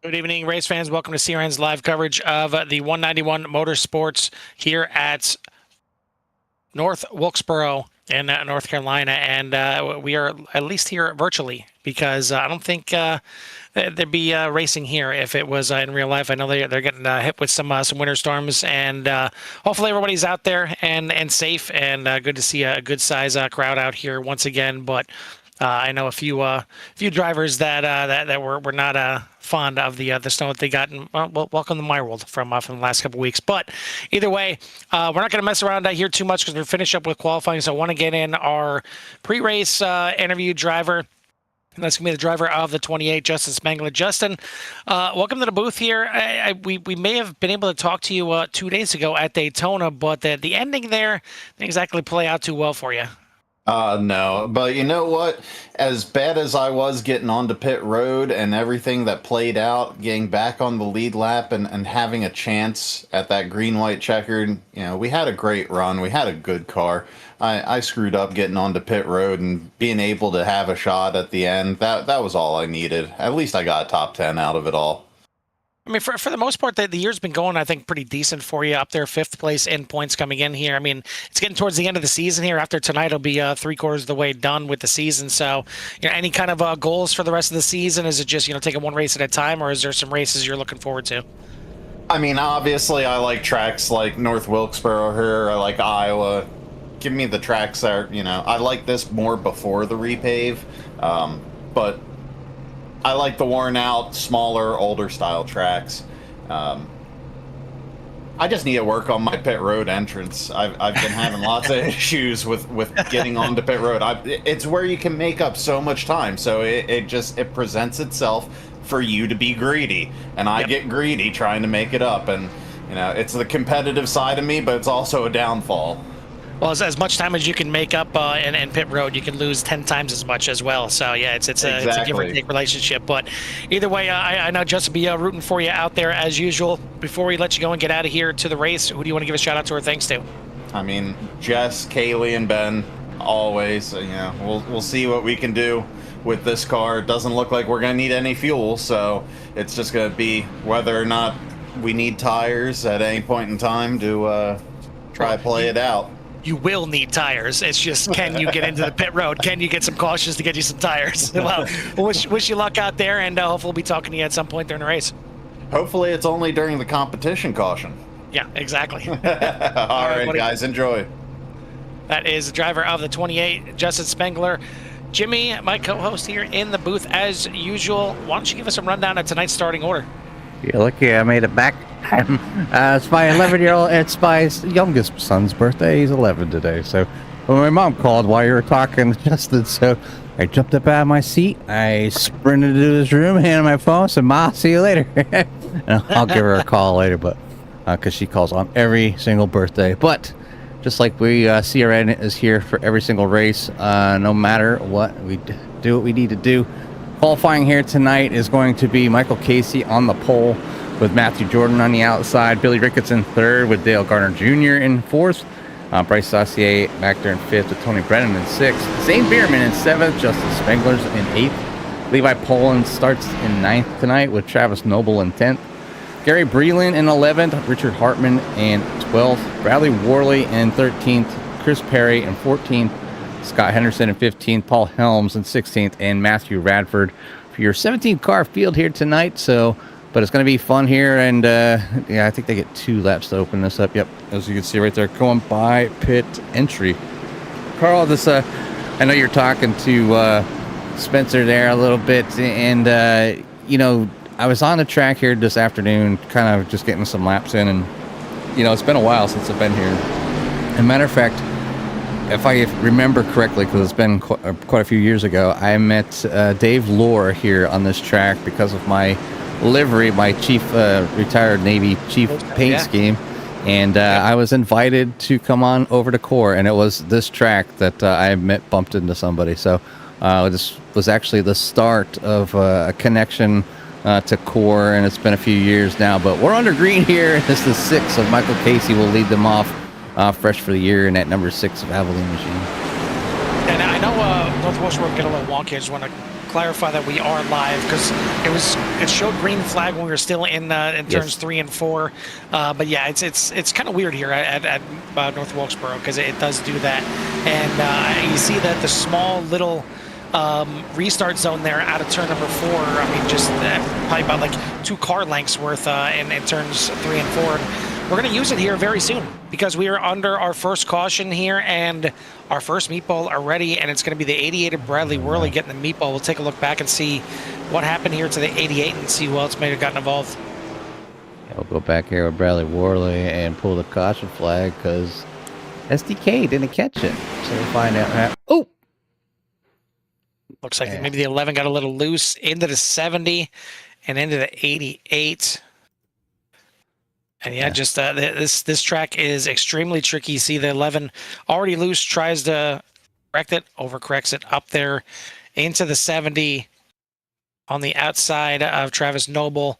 Good evening, race fans. Welcome to CRN's live coverage of the 191 Motorsports here at North Wilkesboro in North Carolina. And we are at least here virtually because I don't think there'd be racing here if it was in real life. I know they're getting hit with some winter storms, and hopefully everybody's out there and safe, and good to see a good size crowd out here once again. But I know a few drivers that were not fond of the snow that they got. And, well, welcome to my world from the last couple of weeks. But either way, we're not going to mess around here too much because we're finished up with qualifying. So I want to get in our pre-race interview driver. And that's going to be the driver of the 28, Justin Spengler. Justin, welcome to the booth here. We may have been able to talk to you 2 days ago at Daytona, but the ending there didn't exactly play out too well for you. No, but you know what? As bad as I was getting onto pit road and everything that played out, getting back on the lead lap and having a chance at that green-white checkered, we had a great run. We had a good car. I screwed up getting onto pit road and being able to have a shot at the end. That was all I needed. At least I got a top 10 out of it all. I mean, for the most part, the year's been going, I think, pretty decent for you. Up there, 5th place in points coming in here. I mean, it's getting towards the end of the season here. After tonight, it'll be 3/4 of the way done with the season. So, any kind of goals for the rest of the season? Is it just, taking one race at a time, or is there some races you're looking forward to? I mean, obviously, I like tracks like North Wilkesboro here. I like Iowa. Give me the tracks that are, I like this more before the repave. But I like the worn out, smaller, older style tracks. I just need to work on my pit road entrance. I've been having lots of issues with getting onto pit road. It's where you can make up so much time. So it presents itself for you to be greedy, and I get greedy trying to make it up. And it's the competitive side of me, but it's also a downfall. Well, as much time as you can make up in pit road, you can lose 10 times as much as well. So, yeah, it's a give or take relationship. But either way, I know Justin will be rooting for you out there as usual. Before we let you go and get out of here to the race, who do you want to give a shout out to or thanks to? I mean, Jess, Kaylee, and Ben, always. We'll see what we can do with this car. It doesn't look like we're going to need any fuel, so it's just going to be whether or not we need tires at any point in time to try to play it out. You will need tires. It's just, can you get into the pit road? Can you get some cautions to get you some tires? Well, wish you luck out there, and hopefully we'll be talking to you at some point during the race. Hopefully it's only during the competition caution. Yeah, exactly. All right, guys, enjoy. That is the driver of the 28, Justin Spengler. Jimmy, my co-host here in the booth as usual. Why don't you give us a rundown of tonight's starting order? You're lucky I made it back. It's my 11-year-old. It's my youngest son's birthday. He's 11 today. So when my mom called while you were talking, Justin, so I jumped up out of my seat. I sprinted to his room, handed my phone, said, "Ma, see you later." And I'll give her a call later, but because she calls on every single birthday. But just like we, CRN is here for every single race, no matter what. We do what we need to do. Qualifying here tonight is going to be Michael Casey on the pole with Matthew Jordan on the outside, Billy Ricketts in 3rd with Dale Garner Jr. in 4th, Bryce Saucier back there in 5th with Tony Brennan in 6th, Zane Bierman in 7th, Justin Spengler's in 8th, Levi Poland starts in 9th tonight with Travis Noble in 10th, Gary Breland in 11th, Richard Hartman in 12th, Bradley Worley in 13th, Chris Perry in 14th, Scott Henderson in 15th, Paul Helms in 16th, and Matthew Radford for your 17th car field here tonight. But it's going to be fun here, and I think they get 2 laps to open this up. Yep, as you can see right there, going by pit entry. Carl, I know you're talking to Spencer there a little bit, and I was on the track here this afternoon, kind of just getting some laps in, and it's been a while since I've been here. As a matter of fact, if I remember correctly, because it's been quite a few years ago, I met Dave Lohr here on this track because of my livery, my chief retired Navy chief paint scheme, and I was invited to come on over to Core, and it was this track that I bumped into somebody. So this was actually the start of a connection to Core, and it's been a few years now. But we're under green here. This is 6 of Michael Casey will lead them off. Fresh for the year, and at number 6 of Abilene Machine. And I know North Wilkesboro get a little wonky. I just want to clarify that we are live because it showed green flag when we were still in turns 3 and 4. But yeah, it's kind of weird here at North Wilkesboro because it does do that. And you see that the small little restart zone there out of turn number 4. I mean, just probably about like 2 car lengths worth in turns 3 and 4. And we're going to use it here very soon because we are under our first caution here and our first meatball are ready, and it's going to be the 88 of Bradley Worley getting the meatball. We'll take a look back and see what happened here to the 88 and see who else may have gotten involved. Yeah, we'll go back here with Bradley Worley and pull the caution flag because SDK didn't catch it. So we'll find out. Oh! Looks like maybe the 11 got a little loose into the 70 and into the 88. And yeah, just this track is extremely tricky. You see the 11 already loose, tries to correct it, overcorrects it up there into the 70 on the outside of Travis Noble.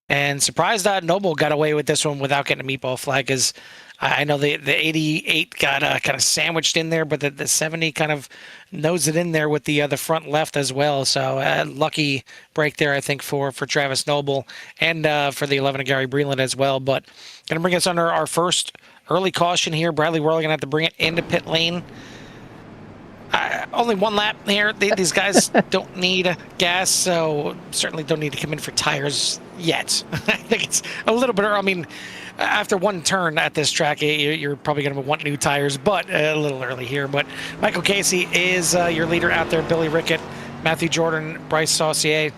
And surprised that Noble got away with this one without getting a meatball flag, because I know the 88 got kind of sandwiched in there, but the 70 kind of nosed it in there with the front left as well. So lucky break there, I think, for Travis Noble and for the 11 of Gary Breland as well. But going to bring us under our first early caution here. Bradley Worley going to have to bring it into pit lane. Only 1 lap here. These guys don't need gas, so certainly don't need to come in for tires yet. I think it's a little bit early. I mean, after 1 turn at this track, you're probably going to want new tires, but a little early here. But Michael Casey is your leader out there. Billy Rickett, Matthew Jordan, Bryce Saucier,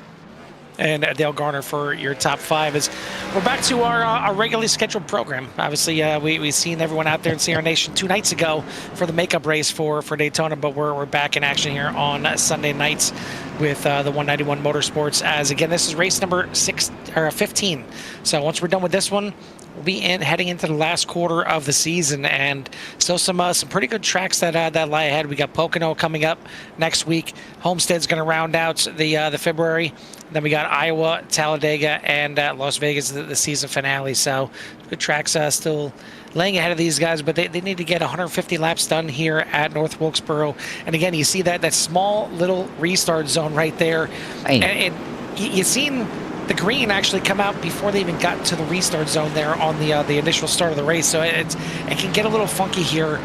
and Dale Garner for your top 5. As we're back to our regularly scheduled program. Obviously, we've seen everyone out there in Sierra Nation 2 nights ago for the makeup race for Daytona, but we're back in action here on Sunday nights with the 191 Motorsports. As again, this is race number 15. So once we're done with this one, we'll be heading into the last quarter of the season, and still some pretty good tracks that lie ahead. We got Pocono coming up next week. Homestead's going to round out the February. Then we got Iowa, Talladega, and Las Vegas, the season finale. So good tracks still laying ahead of these guys, but they need to get 150 laps done here at North Wilkesboro. And again, you see that small little restart zone right there. And you've seen the green actually come out before they even got to the restart zone there on the initial start of the race. So it can get a little funky here,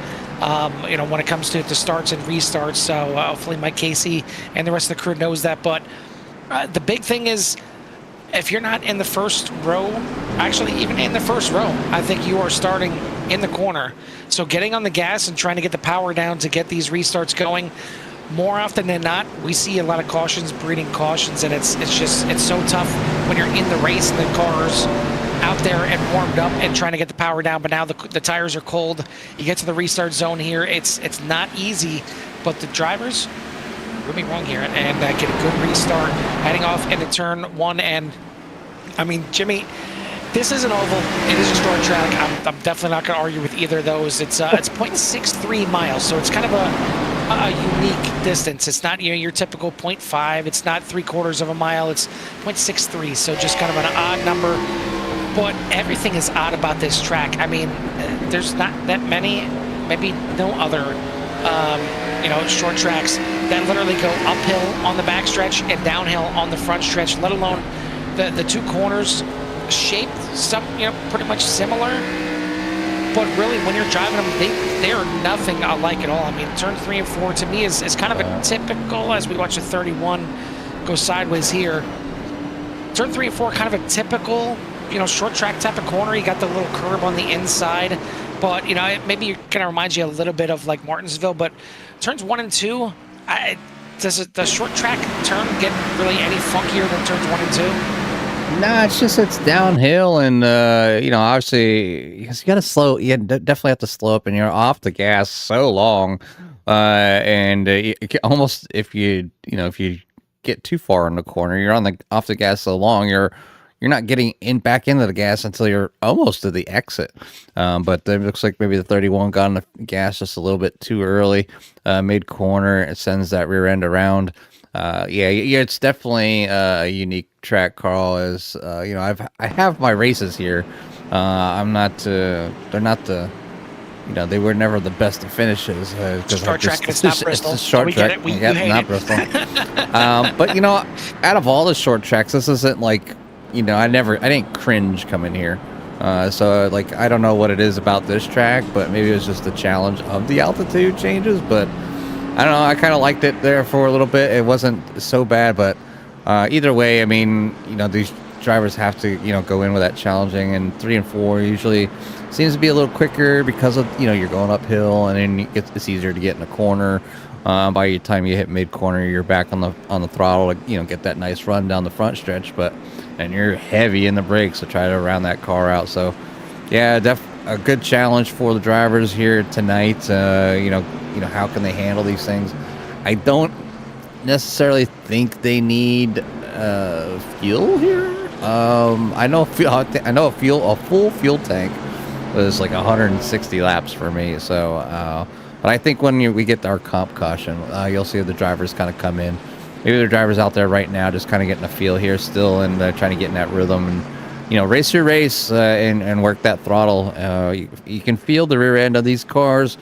when it comes to starts and restarts. So hopefully Mike Casey and the rest of the crew knows that. But the big thing is, if you're not in the first row, actually even in the first row, I think you are starting in the corner. So getting on the gas and trying to get the power down to get these restarts going. More often than not, we see a lot of cautions breeding cautions, and it's so tough when you're in the race and the car's out there and warmed up and trying to get the power down. But now the tires are cold. You get to the restart zone here. It's not easy, but the drivers prove me wrong here and get a good restart heading off into turn 1. And I mean, Jimmy, this is an oval. It is a short track. I'm definitely not going to argue with either of those. It's 0.63 miles, so it's kind of a unique distance. It's not your typical 0.5. It's not 3/4 of a mile. It's 0.63, so just kind of an odd number. But everything is odd about this track. I mean, there's not that many, maybe no other, short tracks that literally go uphill on the backstretch and downhill on the front stretch, let alone the 2 corners shaped pretty much similar. But really, when you're driving them, they are nothing alike at all. I mean, turn 3 and 4 to me is kind of a typical, as we watch the 31 go sideways here. Turn 3 and 4, kind of a typical, short track type of corner. You got the little curb on the inside, but maybe it kind of reminds you a little bit of like Martinsville. But turns 1 and 2, does the short track turn get really any funkier than turns 1 and 2? No, it's downhill, and obviously you gotta slow. You definitely have to slow up, and you're off the gas so long, and almost if you get too far in the corner, you're off the gas so long, you're not getting back into the gas until you're almost to the exit. But it looks like maybe the 31 got on the gas just a little bit too early, mid corner. It sends that rear end around. It's definitely a unique track, Carl. As I have my races here. I'm not. They're not the they were never the best of finishes. Short track, it's not Bristol. It's a short We track. get it. We Yeah, hate not it. Bristol. But out of all the short tracks, this isn't like, I didn't cringe coming here. So like, I don't know what it is about this track, but maybe it was just the challenge of the altitude changes. But I don't know. I kind of liked it there for a little bit. It wasn't so bad, but either way, I mean, these drivers have to, go in with that challenging, and 3 and 4 usually seems to be a little quicker because of, you're going uphill, and then it's easier to get in a corner. By the time you hit mid corner, you're back on the throttle to, get that nice run down the front stretch, and you're heavy in the brakes to try to round that car out. So yeah, a good challenge for the drivers here tonight. How can they handle these things? I don't necessarily think they need fuel here. I know a full fuel tank was like 160 laps for me. So, but I think when we get our comp caution, you'll see the drivers kind of come in. Maybe the drivers out there right now just kind of getting a feel here still, and trying to get in that rhythm and race your race and work that throttle. You can feel the rear end of these cars.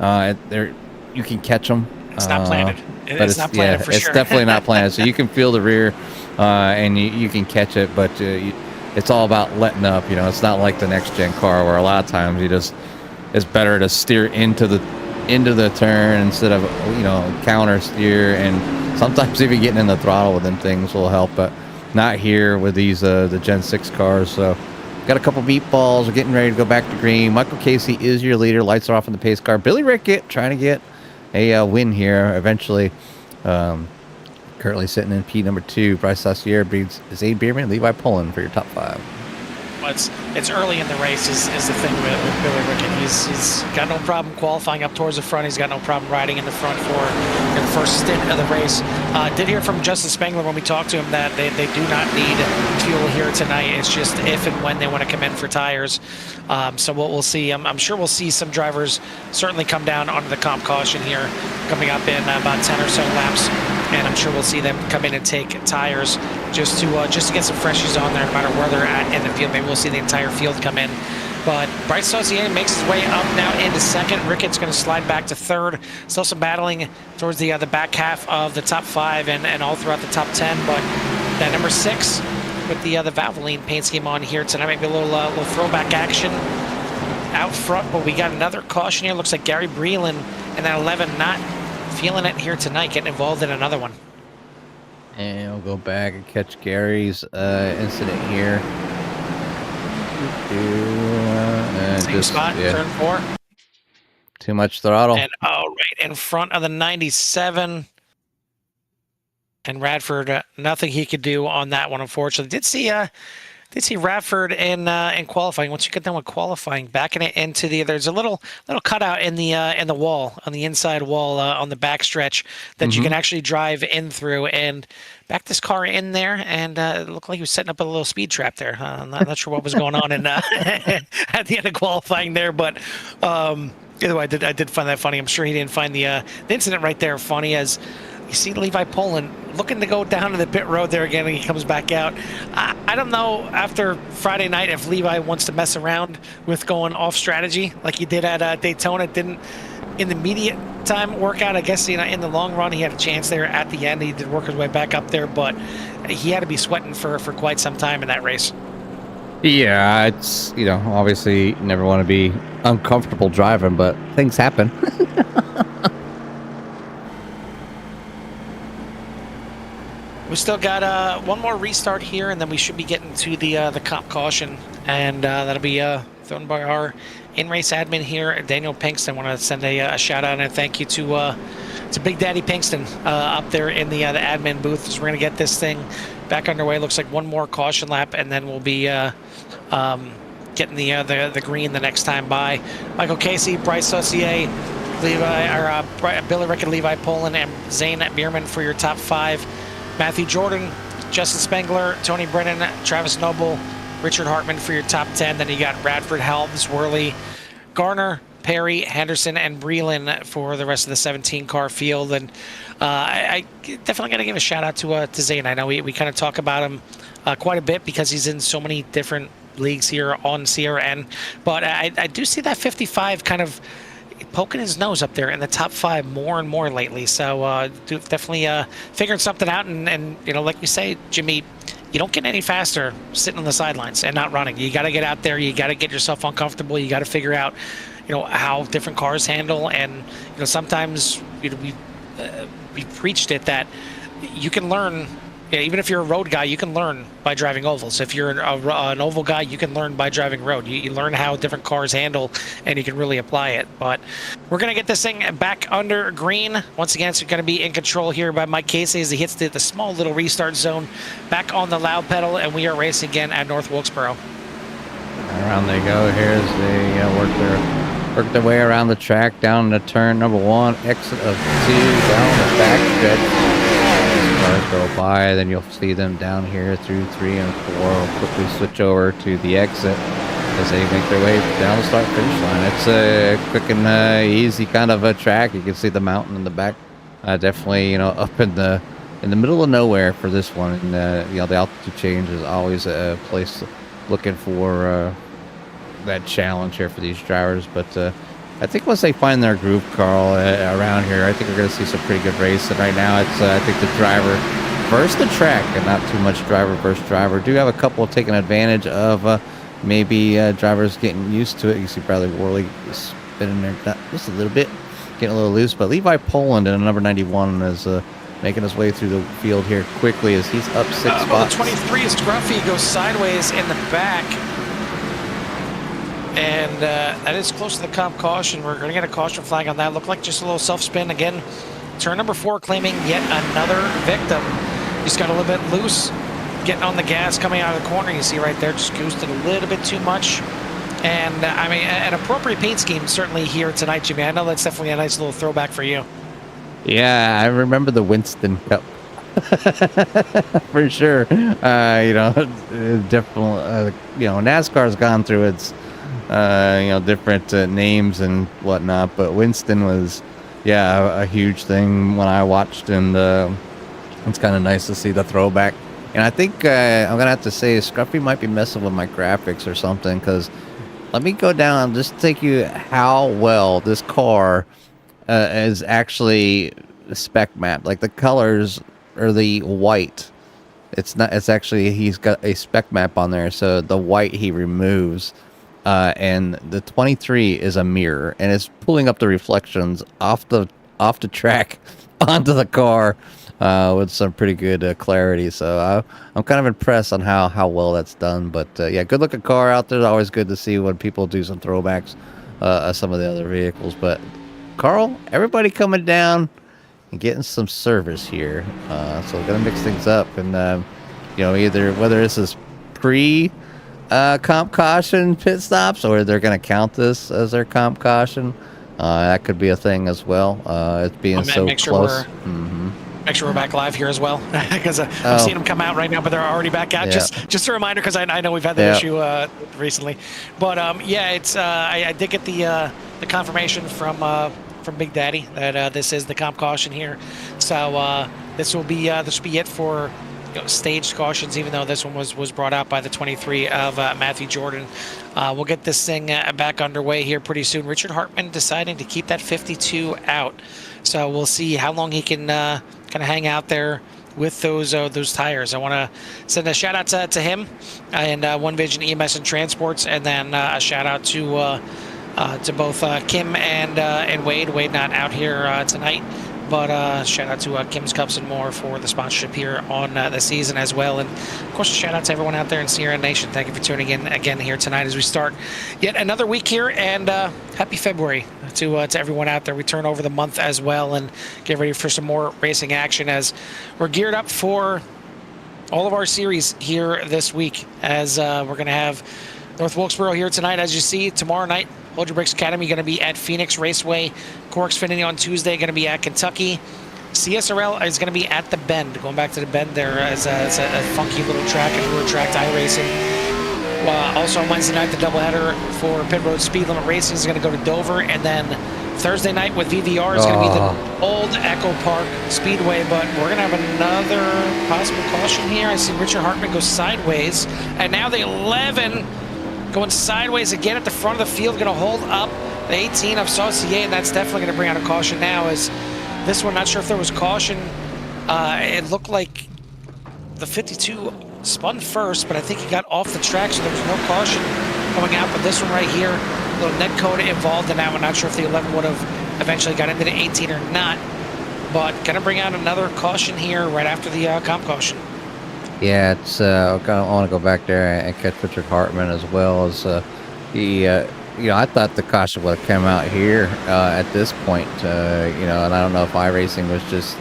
You can catch them. It's not planted. It's not planted for sure. It's definitely not planted. So you can feel the rear, and you can catch it, but it's all about letting up. It's not like the next gen car where a lot of times it's better to steer into the turn instead of counter steer, and sometimes even getting in the throttle with them things will help, but not here with these the Gen 6 cars. So got a couple meatballs. We're getting ready to go back to green. Michael Casey is your leader. Lights are off in the pace car. Billy Rickett trying to get a win here eventually. Currently sitting in P number 2. Bryce Saucier beats Zane Bierman, Levi Pullen for your top 5. Well, it's early in the race is the thing with Billy Rickett. He's got no problem qualifying up towards the front. He's got no problem riding in the front for the first stint of the race. Did hear from Justin Spengler when we talked to him that they do not need fuel here tonight. It's just if and when they want to come in for tires. So we'll see. I'm sure we'll see some drivers certainly come down onto the comp caution here coming up in about 10 or so laps. And I'm sure we'll see them come in and take tires just to get some freshies on there, no matter where they're at in the field. Maybe we'll see the entire field come in. But Bryce Saucier makes his way up now into second. Rickett's going to slide back to third. Still some battling towards the back half of the top 5 and all throughout the top 10. But that number 6 with the Valvoline paint scheme on here tonight, maybe a little throwback action out front. But we got another caution here. Looks like Gary Breland and that 11 not feeling it here tonight, getting involved in another one. And we'll go back and catch Gary's incident here. Same spot, turn 4. Too much throttle. And right in front of the 97. And Radford, nothing he could do on that one, unfortunately. Did see Radford in qualifying. Once you get done with qualifying, backing it into there's a little cutout in the wall, on the inside wall on the back stretch that you can actually drive in through, and back this car in there, and it looked like he was setting up a little speed trap there. I'm not sure what was going on at the end of qualifying there, but either way, I did find that funny. I'm sure he didn't find the incident right there funny, as you see Levi Pullen looking to go down to the pit road there again, and he comes back out. I don't know after Friday night if Levi wants to mess around with going off strategy like he did at Daytona. It didn't in the immediate time work out. I guess in the long run he had a chance there at the end. He did work his way back up there, but he had to be sweating for quite some time in that race. Yeah, it's obviously you never want to be uncomfortable driving, but things happen. We still got one more restart here, and then we should be getting to the comp caution, and that'll be thrown by our in-race admin here, Daniel Pinkston. Want to send a shout out and a thank you to Big Daddy Pinkston up there in the admin booth. So we're gonna get this thing back underway. Looks like one more caution lap, and then we'll be getting the green the next time by. Michael Casey, Bryce Saucier, Billy Rickett, Levi Pullen, and Zane Bierman for your top 5. Matthew Jordan, Justin Spengler, Tony Brennan, Travis Noble, Richard Hartman for your top 10. Then you got Radford, Helms, Worley, Garner, Perry, Henderson, and Breland for the rest of the 17-car field. And I definitely got to give a shout out to Zane. I know we kind of talk about him quite a bit because he's in so many different leagues here on CRN. But I do see that 55 kind of poking his nose up there in the top 5 more and more lately. So definitely figuring something out. And you know, like we say, Jimmy, you don't get any faster sitting on the sidelines and not running. You got to get out there. You got to get yourself uncomfortable. You got to figure out, you know, how different cars handle. And you know, sometimes, you know, we preached it that you can learn. Yeah, even if you're a road guy, you can learn by driving ovals. If you're an oval guy, you can learn by driving road. You learn how different cars handle, and you can really apply it. But we're going to get this thing back under green. Once again, it's going to be in control here by Mike Casey as he hits the small little restart zone. Back on the loud pedal, and we are racing again at North Wilkesboro. Around they go. Here's they work their way around the track, down to turn number 1, exit of 2, down the back stretch. Cars go by, then you'll see them down here through 3 and 4. We'll quickly switch over to the exit as they make their way down the start finish line. It's a quick and easy kind of a track. You can see the mountain in the back. Definitely, you know, up in the middle of nowhere for this one. And you know, the altitude change is always a place looking for that challenge here for these drivers. But I think once they find their groove, Carl, around here, I think we're going to see some pretty good racing. Right now, it's I think the driver versus the track, and not too much driver versus driver. Do have a couple taking advantage of maybe drivers getting used to it. You see Bradley Worley spinning there just a little bit, getting a little loose. But Levi Poland in number 91 is making his way through the field here quickly as he's up 6 spots. 23 is Scruffy, goes sideways in the back. And that is close to the comp caution. We're going to get a caution flag on that. Looked like just a little self-spin. Again, turn number 4 claiming yet another victim. He's got a little bit loose, getting on the gas, coming out of the corner. You see right there, just goosed it a little bit too much. And, I mean, an appropriate paint scheme certainly here tonight, Jimmy. I know that's definitely a nice little throwback for you. Yeah, I remember the Winston Cup. For sure. You know, definitely, you know, NASCAR's gone through its you know, different names and whatnot, but Winston was, yeah, a huge thing when I watched, and it's kind of nice to see the throwback. And I think I'm gonna have to say Scruffy might be messing with my graphics or something, because let me go down and just take you how well this car is actually spec mapped. Like the colors are the white. It's not. It's actually, he's got a spec map on there, so the white he removes. And the 23 is a mirror, and it's pulling up the reflections off the track onto the car with some pretty good clarity. So I'm kind of impressed on how well that's done. But yeah, good looking car out there. It's always good to see when people do some throwbacks of some of the other vehicles. But Carl, everybody coming down and getting some service here. So we're gonna mix things up, and you know, either whether this is pre comp caution pit stops, or they're going to count this as their comp caution. That could be a thing as well. It's being so close. Make sure we're back live here as well, because I'm seeing them come out right now, but they're already back out. Yeah. Just a reminder, because I know we've had the issue recently. But yeah, it's I did get the confirmation from Big Daddy that this is the comp caution here. So this will be it for, you know, staged cautions, even though this one was brought out by the 23 of Matthew Jordan. We'll get this thing back underway here pretty soon. Richard Hartman deciding to keep that 52 out, so we'll see how long he can kind of hang out there with those tires. I want to send a shout out to him and One Vision EMS and Transports, and then a shout out to both Kim and Wade. Wade not out here tonight. But shout out to Kim's Cups and More for the sponsorship here on the season as well. And of course, a shout out to everyone out there in Sierra Nation. Thank you for tuning in again here tonight as we start yet another week here. And happy February to everyone out there. We turn over the month as well and get ready for some more racing action as we're geared up for all of our series here this week. As we're going to have North Wilkesboro here tonight, as you see. Tomorrow night, Hold Your Brakes Academy going to be at Phoenix Raceway. Corks Finity on Tuesday going to be at Kentucky. CSRL is going to be at the Bend. Going back to the Bend there as a funky little track, a newer track to iRacing. Also on Wednesday night, the doubleheader for Pit Road Speed Limit Racing is going to go to Dover. And then Thursday night with VVR is going to be Oh. the old Echo Park Speedway, but we're going to have another possible caution here. I see Richard Hartman go sideways, and now the 11 going sideways again at the front of the field, going to hold up the 18 of Saucier, and that's definitely going to bring out a caution now. As this one, not sure if there was caution. It looked like the 52 spun first, but I think he got off the track, so there was no caution coming out. But this one right here, a little net code involved in that one. Not sure if the 11 would have eventually got into the 18 or not, but going to bring out another caution here right after the comp caution. Yeah, it's I want to go back there and catch Richard Hartman as well as he. I thought the caution would have come out here at this point. And I don't know if iRacing was just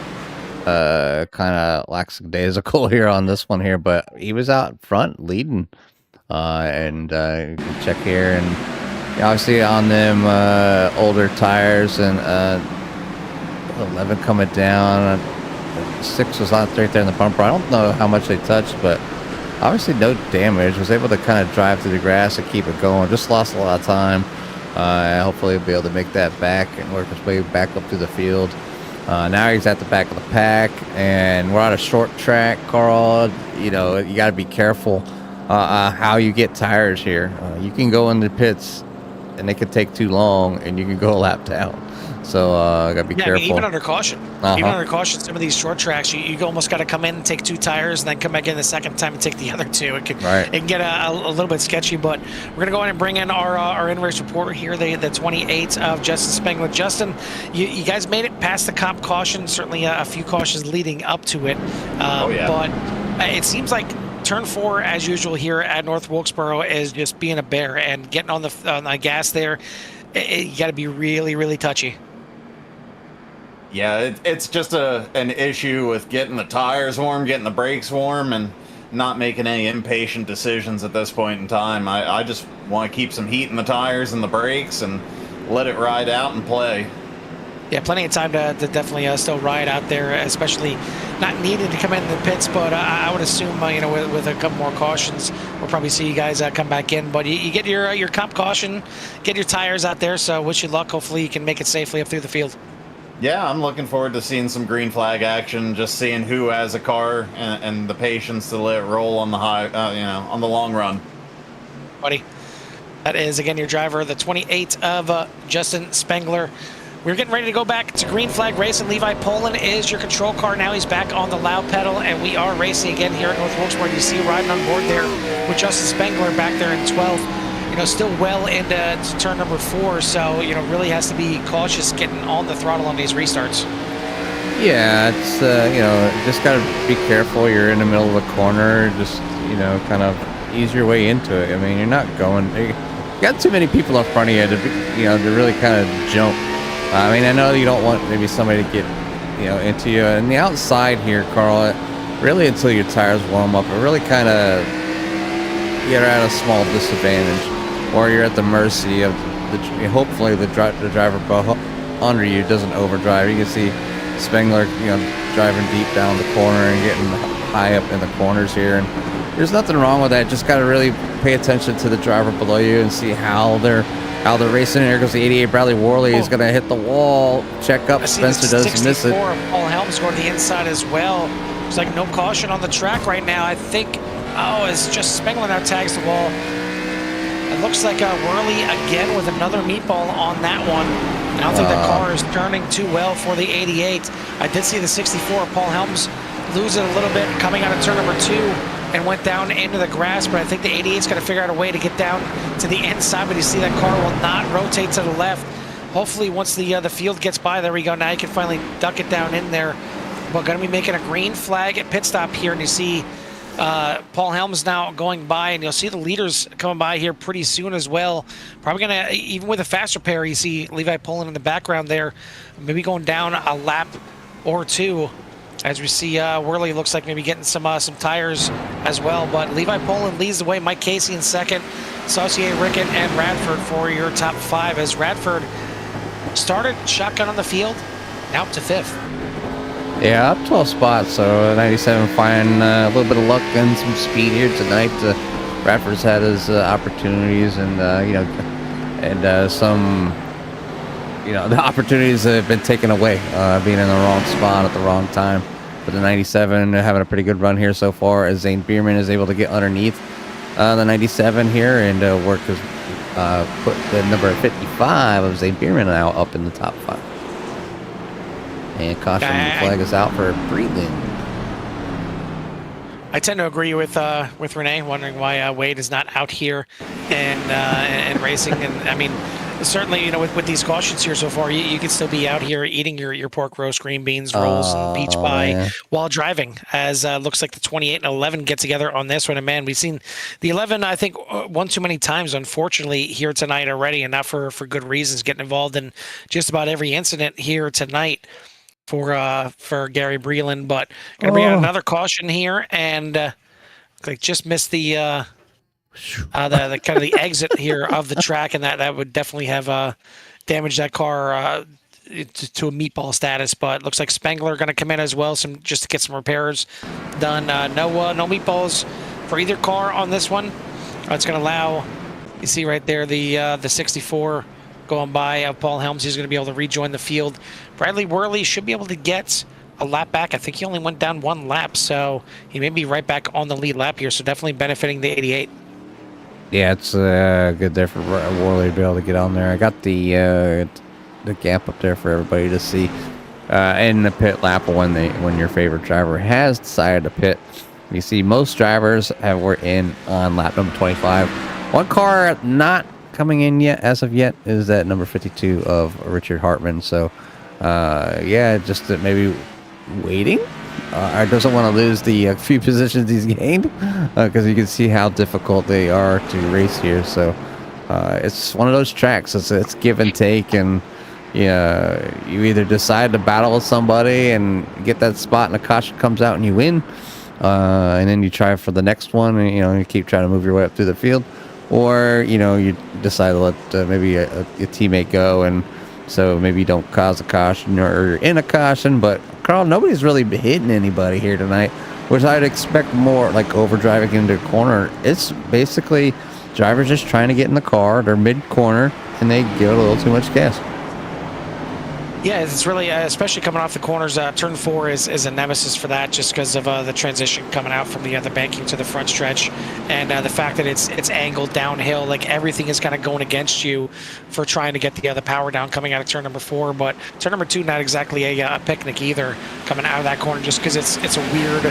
kind of lackadaisical here on this one here, but he was out front leading. And you can check here, and obviously on them older tires, and 11 coming down. 6 was out right there in the bumper. I don't know how much they touched, but obviously no damage. Was able to kind of drive through the grass and keep it going. Just lost a lot of time. Hopefully he'll be able to make that back and work his way back up to the field. Now he's at the back of the pack, and we're on a short track, Carl. You got to be careful how you get tires here. You can go in the pits, and they could take too long, and you can go a lap down. So gotta be careful. I mean, even under caution, some of these short tracks, you almost got to come in and take 2 tires, and then come back in the second time and take the other 2. It can get a little bit sketchy. But we're gonna go ahead and bring in our in-race reporter here, the 28 of Justin Spengler. Justin, you guys made it past the comp caution. Certainly a few cautions leading up to it. But it seems like turn 4, as usual here at North Wilkesboro, is just being a bear and getting on the gas there. You got to be really, really touchy. Yeah, it's just an issue with getting the tires warm, getting the brakes warm, and not making any impatient decisions at this point in time. I just want to keep some heat in the tires and the brakes and let it ride out and play. Yeah, plenty of time to definitely still ride out there, especially not needing to come in the pits. But I would assume, with a couple more cautions, we'll probably see you guys come back in. But you get your comp caution, get your tires out there. So wish you luck. Hopefully you can make it safely up through the field. Yeah, I'm looking forward to seeing some green flag action, just seeing who has a car and the patience to let it roll on the on the long run. Buddy, that is, again, your driver, the 28 of Justin Spengler. We're getting ready to go back to green flag racing. Levi Poland is your control car. Now he's back on the loud pedal, and we are racing again here at North Wilkesboro. You see riding on board there with Justin Spengler back there in 12th. Still well into turn number 4, so, really has to be cautious getting on the throttle on these restarts. Yeah, it's, just got to be careful. You're in the middle of a corner, just, kind of ease your way into it. I mean, you're not going, you got too many people in front of you to really kind of jump. I mean, I know you don't want maybe somebody to get, into you. And the outside here, Carl, really until your tires warm up, it really kind of, you're at a small disadvantage. Or you're at the mercy of hopefully the driver under you doesn't overdrive. You can see Spengler, driving deep down the corner and getting high up in the corners here. And there's nothing wrong with that. Just got to really pay attention to the driver below you and see how they're racing. Here goes the 88 Bradley Worley. He's going to hit the wall. Check up. Spencer doesn't miss it. Paul Helms going to the inside as well. There's like no caution on the track right now. I think, it's just Spengler now tags the wall. It looks like Worley again with another meatball on that one. I don't think the car is turning too well for the 88. I did see the 64, Paul Helms, lose it a little bit coming out of turn number 2 and went down into the grass, but I think the 88's got to figure out a way to get down to the inside, but you see that car will not rotate to the left. Hopefully once the field gets by, there we go, now you can finally duck it down in there. But going to be making a green flag at pit stop here, and you see Paul Helms now going by, and you'll see the leaders coming by here pretty soon as well. Probably going to, even with a faster pair, you see Levi Poland in the background there, maybe going down a lap or 2. As we see Worley looks like maybe getting some tires as well. But Levi Poland leads the way, Mike Casey in second, Saucier, Rickett, and Radford for your top 5, as Radford started shotgun on the field, now up to 5th. Yeah, up 12 spots, so 97 finding a little bit of luck and some speed here tonight. Radford's had his opportunities and, some the opportunities have been taken away, being in the wrong spot at the wrong time. But the 97 having a pretty good run here so far, as Zane Bierman is able to get underneath the 97 here and work his put the number 55 of Zane Bierman now up in the top 5. And caution flag is out for Breland. I tend to agree with Renee, wondering why Wade is not out here and racing. And I mean, certainly, with these cautions here so far, you can still be out here eating your pork roast, green beans, rolls, and peach pie while driving. As looks like the 28 and 11 get together on this one. And man, we've seen the 11, I think, one too many times, unfortunately, here tonight already, and not for good reasons, getting involved in just about every incident here tonight for Gary Breland. But gonna bring out another caution here, and just missed the kind of the exit here of the track, and that would definitely have damaged that car to a meatball status. But looks like Spengler going to come in as well, just to get some repairs done. No meatballs for either car on this one. It's going to allow, you see right there, the 64 going by Paul Helms. He's going to be able to rejoin the field. Bradley Worley should be able to get a lap back. I think he only went down 1 lap, so he may be right back on the lead lap here, so definitely benefiting the 88. Yeah, it's good there for Worley to be able to get on there. I got the gap up there for everybody to see. In the pit lap when your favorite driver has decided to pit. You see most drivers were in on lap number 25. One car not coming in yet, as of yet, is that number 52 of Richard Hartman. So, yeah, just maybe waiting. Doesn't want to lose the few positions he's gained, because you can see how difficult they are to race here. So it's one of those tracks. It's give and take, and you either decide to battle with somebody and get that spot, and a caution comes out and you win, and then you try for the next one, and you keep trying to move your way up through the field, or you decide to let maybe a teammate go, and so maybe you don't cause a caution or you're in a caution. But Carl, nobody's really hitting anybody here tonight, which I'd expect more, like overdriving into a corner. It's basically drivers just trying to get in the car. They're mid-corner, and they give it a little too much gas. Yeah, it's really, especially coming off the corners, turn 4 is a nemesis for that, just because of the transition coming out from the banking to the front stretch, and the fact that it's angled downhill. Like, everything is kind of going against you for trying to get the power down coming out of turn number 4. But turn number 2, not exactly a picnic either, coming out of that corner, just because it's a weird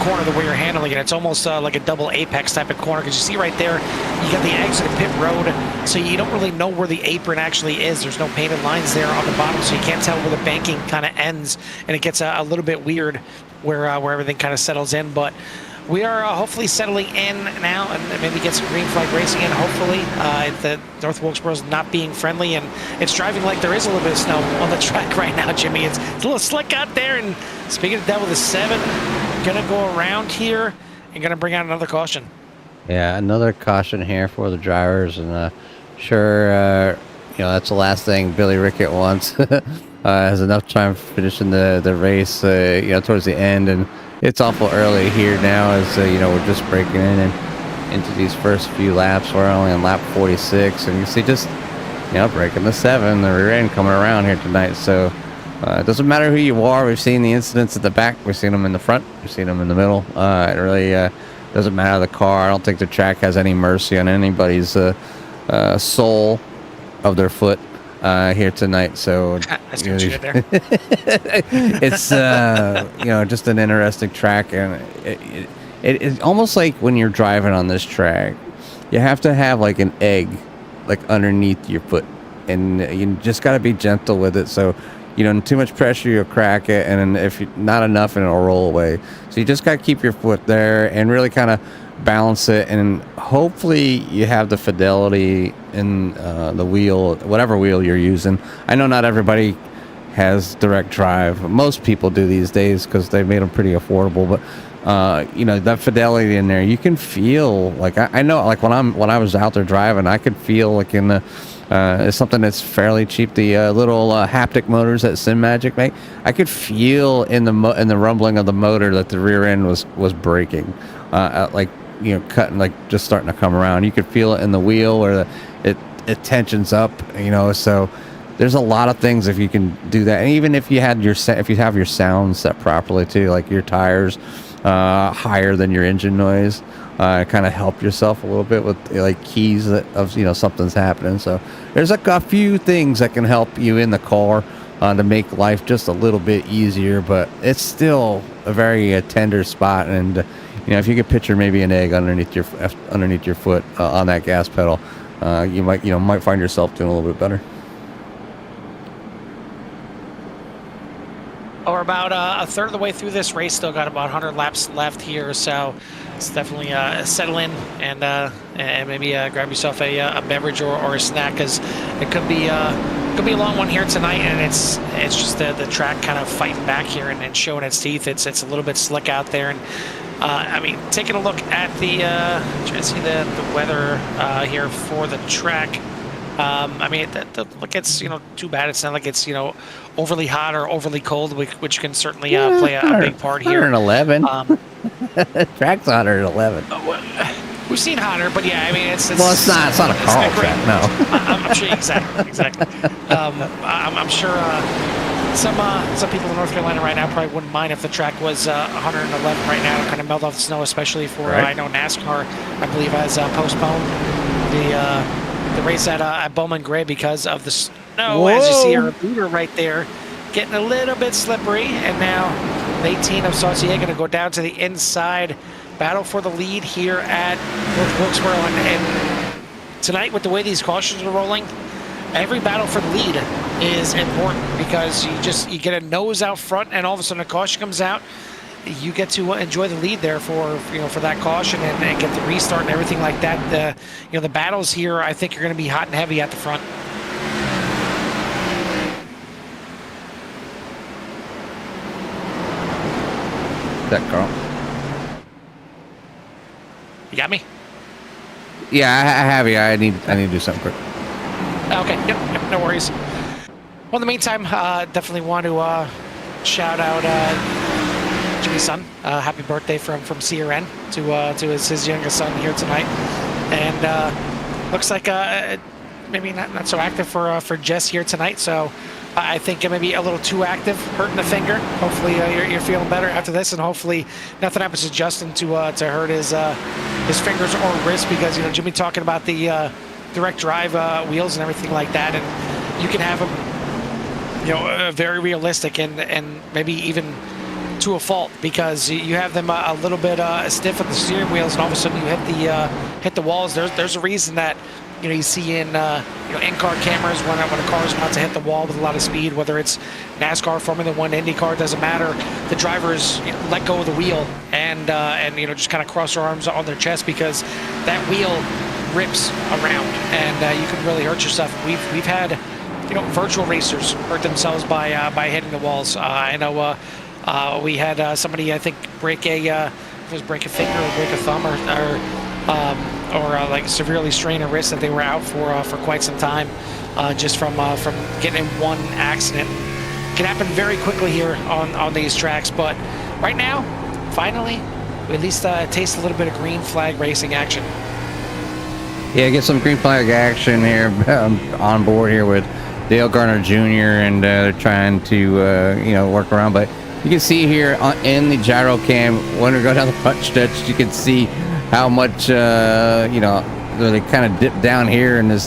corner the way you're handling it. It's almost like a double apex type of corner, because you see right there, you got the exit of pit road, so you don't really know where the apron actually is. There's no painted lines there on the bottom, so you can't tell where the banking kind of ends, and it gets a little bit weird where everything kind of settles in. But we are hopefully settling in now, and maybe get some green flag racing in, hopefully. The North Wilkesboro is not being friendly, and it's driving like there is a little bit of snow on the track right now, Jimmy. It's a little slick out there, and speaking of devil, the 7 gonna go around here and gonna bring out another caution. Yeah, another caution here for the drivers, and sure, that's the last thing Billy Rickett wants. Has enough time finishing the race, towards the end, and it's awful early here now, as we're just breaking in and into these first few laps. We're only on lap 46, and you see just breaking the 7, the rear end coming around here tonight. So it doesn't matter who you are. We've seen the incidents at the back. We've seen them in the front. We've seen them in the middle. It really doesn't matter the car. I don't think the track has any mercy on anybody's sole of their foot here tonight. So that's what you did there. It's just an interesting track, and it's almost like when you're driving on this track, you have to have like an egg like underneath your foot, and you just got to be gentle with it. So too much pressure, you'll crack it, and if you not enough, and it'll roll away. So you just got to keep your foot there and really kind of balance it, and hopefully you have the fidelity in the wheel, whatever wheel you're using. I know not everybody has direct drive. Most people do these days because they've made them pretty affordable, but that fidelity in there, you can feel like I know, like when I was out there driving, I could feel like in the it's something that's fairly cheap, the little haptic motors that SimMagic make. I could feel in the rumbling of the motor that the rear end was braking, cutting, like just starting to come around. You could feel it in the wheel where it tensions up, so there's a lot of things if you can do that, and even if you had if you have your sound set properly too, like your tires higher than your engine noise, kind of help yourself a little bit with like keys of something's happening. So there's like a few things that can help you in the car to make life just a little bit easier, but it's still a very tender spot. And if you could picture maybe an egg underneath your foot on that gas pedal, you might find yourself doing a little bit better. We're about a third of the way through this race. Still got about 100 laps left here, so it's definitely settle in and maybe grab yourself a beverage or a snack, because it could be a long one here tonight, and it's just the track kind of fighting back here and showing its teeth. It's a little bit slick out there, and I mean, taking a look at the trying to see the weather here for the track. I mean, look, it's too bad. It's not like it's overly hot or overly cold, which can certainly play a big part here. 111. Track's 111. We've seen hotter, but yeah, I mean, it's well, it's not a car track, no. I'm sure exactly. I'm sure some people in North Carolina right now probably wouldn't mind if the track was 111 right now, kind of melt off the snow, especially for I know NASCAR, I believe, has postponed the race at Bowman Gray because of the snow. Whoa. As you see our leader right there getting a little bit slippery, and now the 18 of Saucier going to go down to the inside, battle for the lead here at North Wilkesboro. And tonight, with the way these cautions are rolling, every battle for the lead is important, because you get a nose out front, and all of a sudden a caution comes out. You get to enjoy the lead there for that caution and get the restart and everything like that. The battles here, I think, are going to be hot and heavy at the front. That girl. You got me? Yeah, I have you. I need to do something quick. Okay, yep, no worries. Well, in the meantime, definitely want to shout out Jimmy's son. Happy birthday from CRN to his youngest son here tonight. And looks like maybe not so active for Jess here tonight. So I think maybe a little too active, hurting the finger. Hopefully you're feeling better after this, and hopefully nothing happens to Justin to hurt his fingers or wrist, because Jimmy talking about the direct drive wheels and everything like that, and you can have them very realistic and maybe even to a fault, because you have them a little bit stiff at the steering wheels, and all of a sudden you hit the walls. There's a reason that you see in in-car cameras when a car is about to hit the wall with a lot of speed, whether it's NASCAR, Formula One, IndyCar, doesn't matter. The drivers let go of the wheel and just kind of cross their arms on their chest, because that wheel rips around and you can really hurt yourself. We've had virtual racers hurt themselves by hitting the walls. I know we had somebody, I think, break a finger or break a thumb or like severely strain a wrist that they were out for quite some time, just from getting in one accident. It can happen very quickly here on these tracks, but right now, finally, we at least taste a little bit of green flag racing action. Yeah, get some green flag action here on board here with Dale Garner Jr. and they're trying to work around, but you can see here in the gyro cam when we go down the front stretch, you can see how much they kind of dip down here and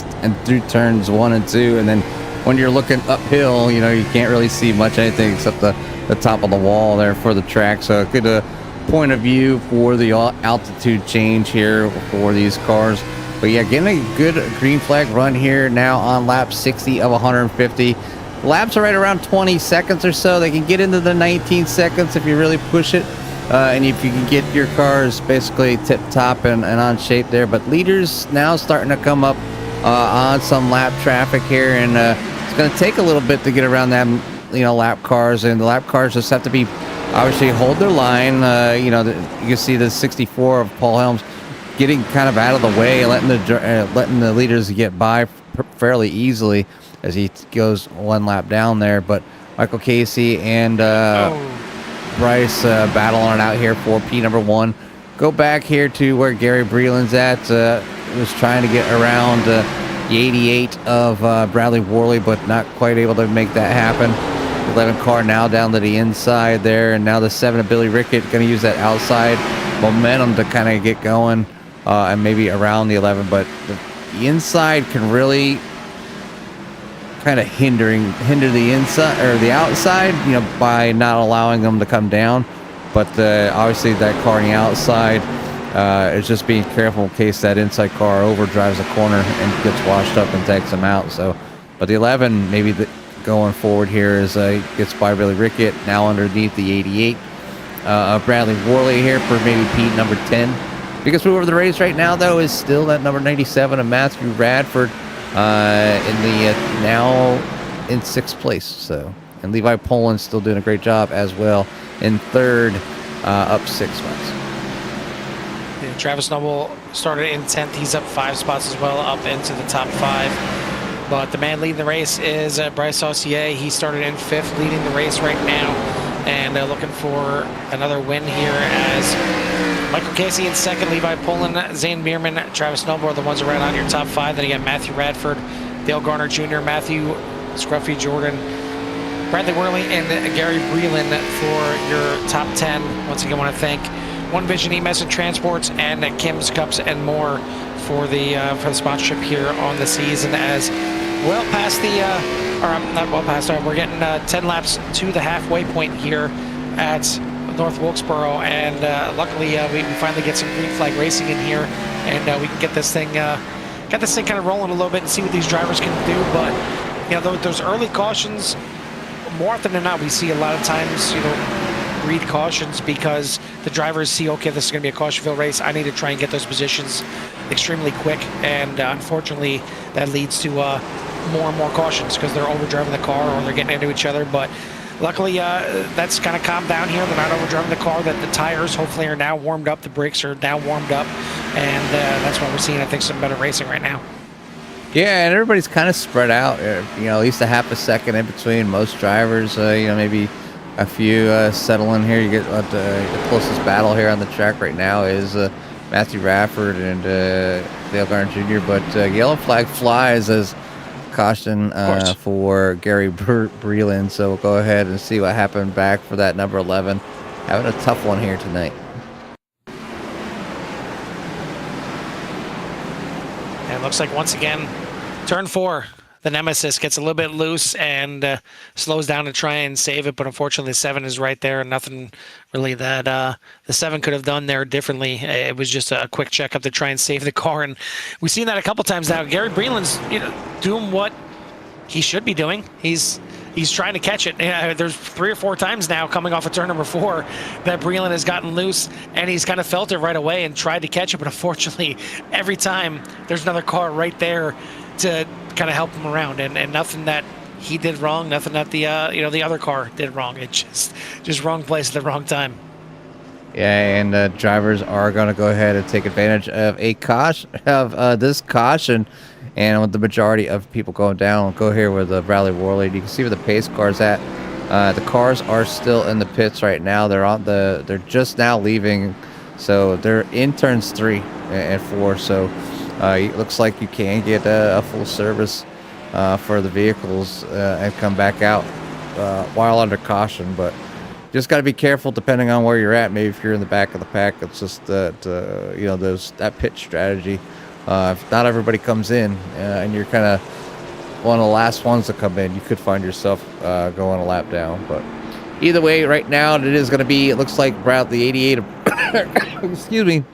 through turns 1 and 2, and then when you're looking uphill, you can't really see much anything except the top of the wall there for the track. So a good point of view for the altitude change here for these cars. But yeah, getting a good green flag run here now on lap 60 of 150. Laps are right around 20 seconds or so. They can get into the 19 seconds if you really push it. And if you can get your cars basically tip top and on shape there. But leaders now starting to come up on some lap traffic here. And it's going to take a little bit to get around that, lap cars. And the lap cars just have to be, obviously, hold their line. You can see the 64 of Paul Helms getting kind of out of the way, letting the leaders get by fairly easily as he goes one lap down there. But Michael Casey and Bryce battling it out here for P number 1. Go back here to where Gary Breland's at. Was trying to get around the 88 of Bradley Worley, but not quite able to make that happen. 11 car now down to the inside there, and now the 7 of Billy Rickett going to use that outside momentum to kind of get going, and maybe around the 11, but the inside can really kind of hinder the inside or the outside, by not allowing them to come down. But obviously that car on the outside is just being careful in case that inside car overdrives a corner and gets washed up and takes them out. So, but the 11 maybe going forward here is gets by Billy Rickett, now underneath the 88 of Bradley Worley here for maybe Pete number 10. Biggest mover of the race right now, though, is still that number 97 of Matthew Radford in the now in 6th place. So, and Levi Poland still doing a great job as well in 3rd, up 6 spots. Yeah, Travis Noble started in 10th. He's up 5 spots as well, up into the top 5. But the man leading the race is Bryce Saucier. He started in 5th, leading the race right now, and looking for another win here as Michael Casey in 2nd, Levi Poland, Zane Bierman, Travis Noble are the ones around on your top 5. Then you got Matthew Radford, Dale Garner Jr., Matthew Scruffy Jordan, Bradley Worley, and Gary Breland for your top 10. Once again, I want to thank One Vision EMS and Transports and Kim's Cups and more for the sponsorship here on the season. As well past not well past, we're getting 10 laps to the halfway point here at North Wilkesboro, and luckily we finally get some green flag racing in here, and we can get this thing kind of rolling a little bit and see what these drivers can do. But those early cautions, more often than not, we see a lot of times read cautions because the drivers see, okay, this is going to be a caution-filled race. I need to try and get those positions extremely quick, and unfortunately that leads to more and more cautions because they're overdriving the car or they're getting into each other. But luckily, that's kind of calmed down here. They're not overdriving the car. That the tires hopefully are now warmed up. The brakes are now warmed up, and that's why we're seeing, I think, some better racing right now. Yeah, and everybody's kind of spread out. At least a half a second in between most drivers. Maybe a few settle in here. You get the closest battle here on the track right now is Matthew Radford and Dale Garner Jr. But yellow flag flies as caution for Gary Breland. So we'll go ahead and see what happened back for that number 11. Having a tough one here tonight. And it looks like once again, turn 4, the Nemesis gets a little bit loose and slows down to try and save it. But unfortunately, the 7 is right there, and nothing really that the 7 could have done there differently. It was just a quick checkup to try and save the car, and we've seen that a couple times now. Gary Breland's doing what he should be doing. He's trying to catch it. There's 3 or 4 times now coming off of turn number 4 that Breland has gotten loose, and he's kind of felt it right away and tried to catch it. But unfortunately, every time there's another car right there to kind of help him around, and nothing that he did wrong, nothing that the the other car did wrong. It just wrong place at the wrong time. Yeah, and drivers are going to go ahead and take advantage of this caution. And with the majority of people going down, we'll go here with Bradley Worley. You can see where the pace car's at. The cars are still in the pits right now. They're just now leaving, so they're in turns 3 and 4. So it looks like you can get a full service for the vehicles and come back out while under caution. But just got to be careful depending on where you're at. Maybe if you're in the back of the pack, it's just that that pit strategy. If not everybody comes in and you're kind of one of the last ones to come in, you could find yourself going a lap down. But either way, right now it is going to be, it looks like Bradley 88 excuse me,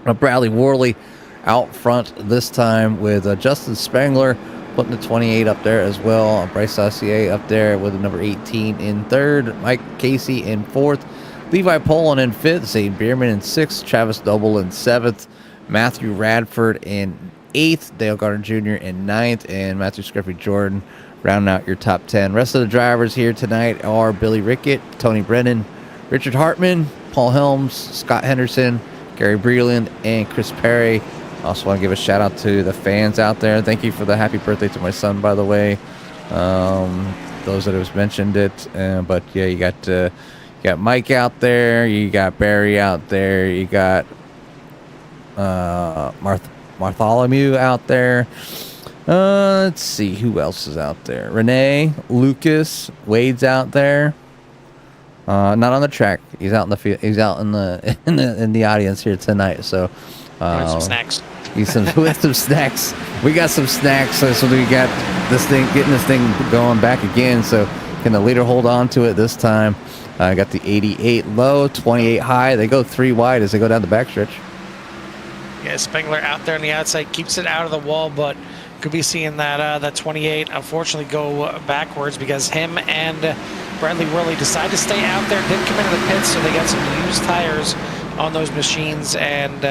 Bradley Worley out front this time with Justin Spangler putting the 28 up there as well. Bryce Saucier up there with the number 18 in 3rd. Mike Casey in 4th. Levi Poland in 5th. Zane Bierman in 6th. Travis Noble in 7th. Matthew Radford in 8th, Dale Garner Jr. in 9th, and Matthew Scruffy Jordan rounding out your top 10. Rest of the drivers here tonight are Billy Rickett, Tony Brennan, Richard Hartman, Paul Helms, Scott Henderson, Gary Breland, and Chris Perry. Also want to give a shout out to the fans out there. Thank you for the happy birthday to my son, by the way. Those that have mentioned it. But yeah, you got Mike out there, you got Barry out there, you got Bartholomew out there, Let's see who else is out there. Renee, Lucas, Wade's out there. Not on the track. He's out in the field. He's out in the in the audience here tonight. So, Some snacks. He's with some snacks. We got some snacks. So we got this thing, getting this thing going back again. So can the leader hold on to it this time? Got the 88 low, 28 high. They go 3 wide as they go down the backstretch. Yeah, Spengler out there on the outside keeps it out of the wall, but could be seeing that 28 unfortunately go backwards because him and Bradley Worley decided to stay out there, didn't come into the pits, so they got some used tires on those machines and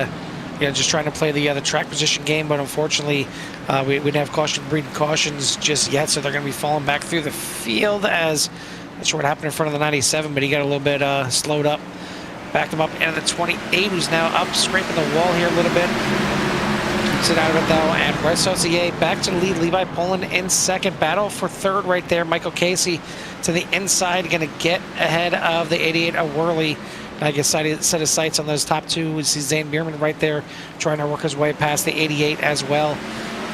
just trying to play the track position game, but unfortunately we didn't have caution breeding cautions just yet, so they're going to be falling back through the field as not sure what happened in front of the 97, but he got a little bit slowed up. Backed him up into the 28, who's now up, scraping the wall here a little bit. Keeps it out of it, though, and Brett Saucier back to the lead. Levi Poland in second. Battle for third right there. Michael Casey to the inside, going to get ahead of the 88 of Worley. I guess set his sights on those top two. We see Zane Bierman right there trying to work his way past the 88 as well.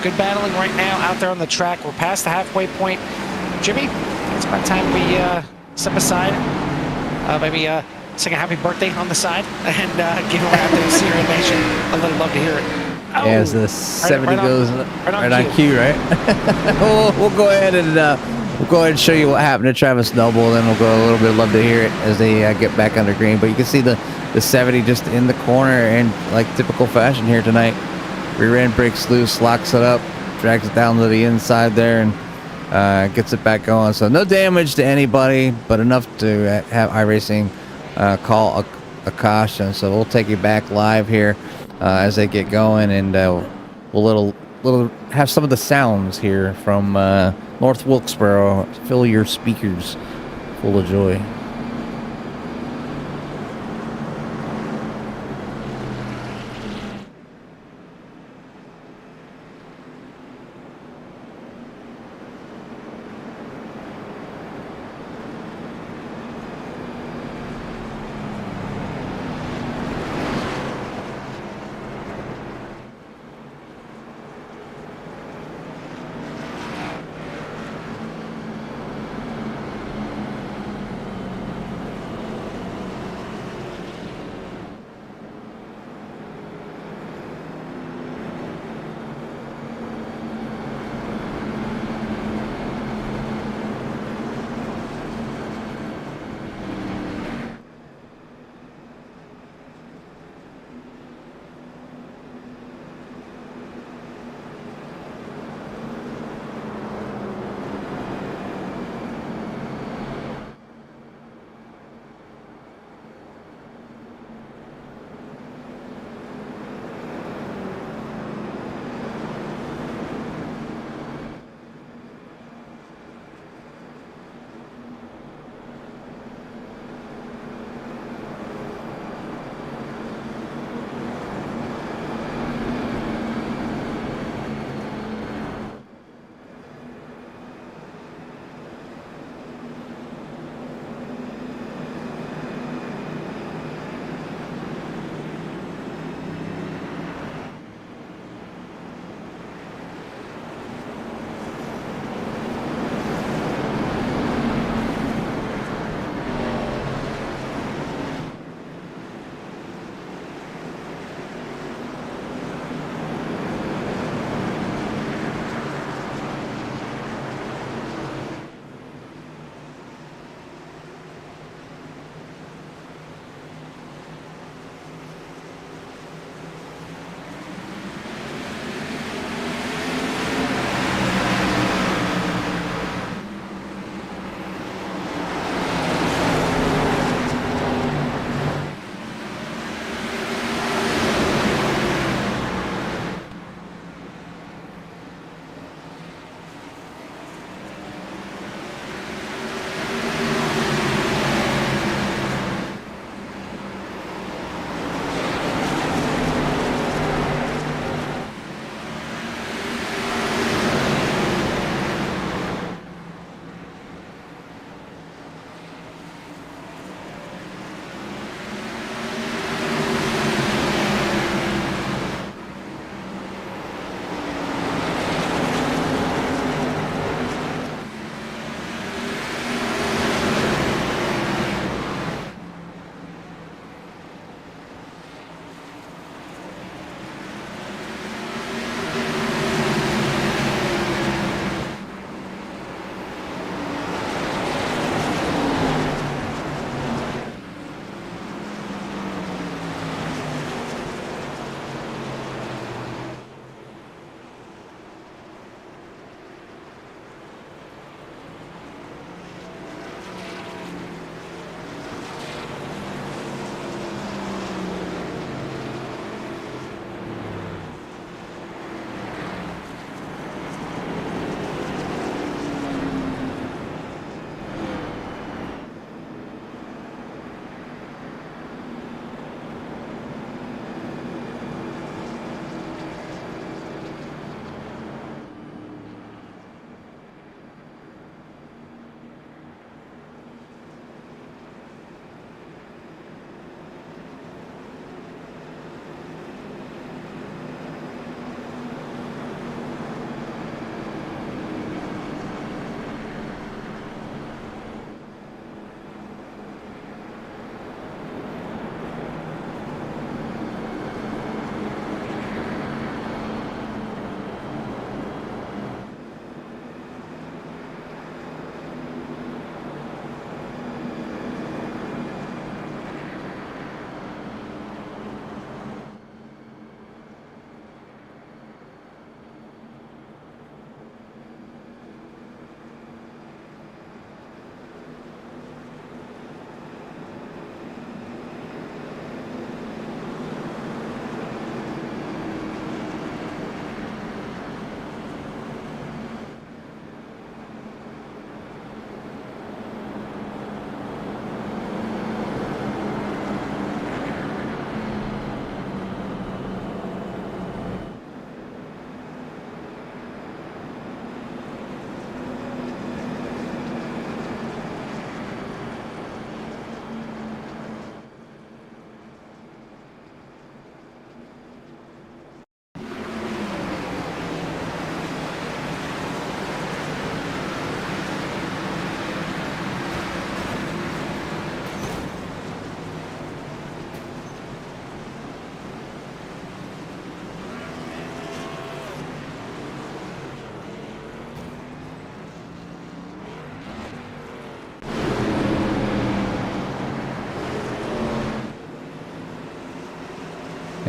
Good battling right now out there on the track. We're past the halfway point. Jimmy, it's about time we step aside. Maybe sing a happy birthday on the side and give away out there to Syrian Nation a little love to hear it. Oh, as the 70 goes right on cue, right? we'll go ahead and show you what happened to Travis Noble, then we'll go a little bit of love to hear it as they get back under green. But you can see the 70 just in the corner and like typical fashion here tonight. Rear end breaks loose, locks it up, drags it down to the inside there, and gets it back going. So no damage to anybody, but enough to have iRacing call a caution. So we'll take you back live here as they get going, and we'll have some of the sounds here from North Wilkesboro. Fill your speakers full of joy.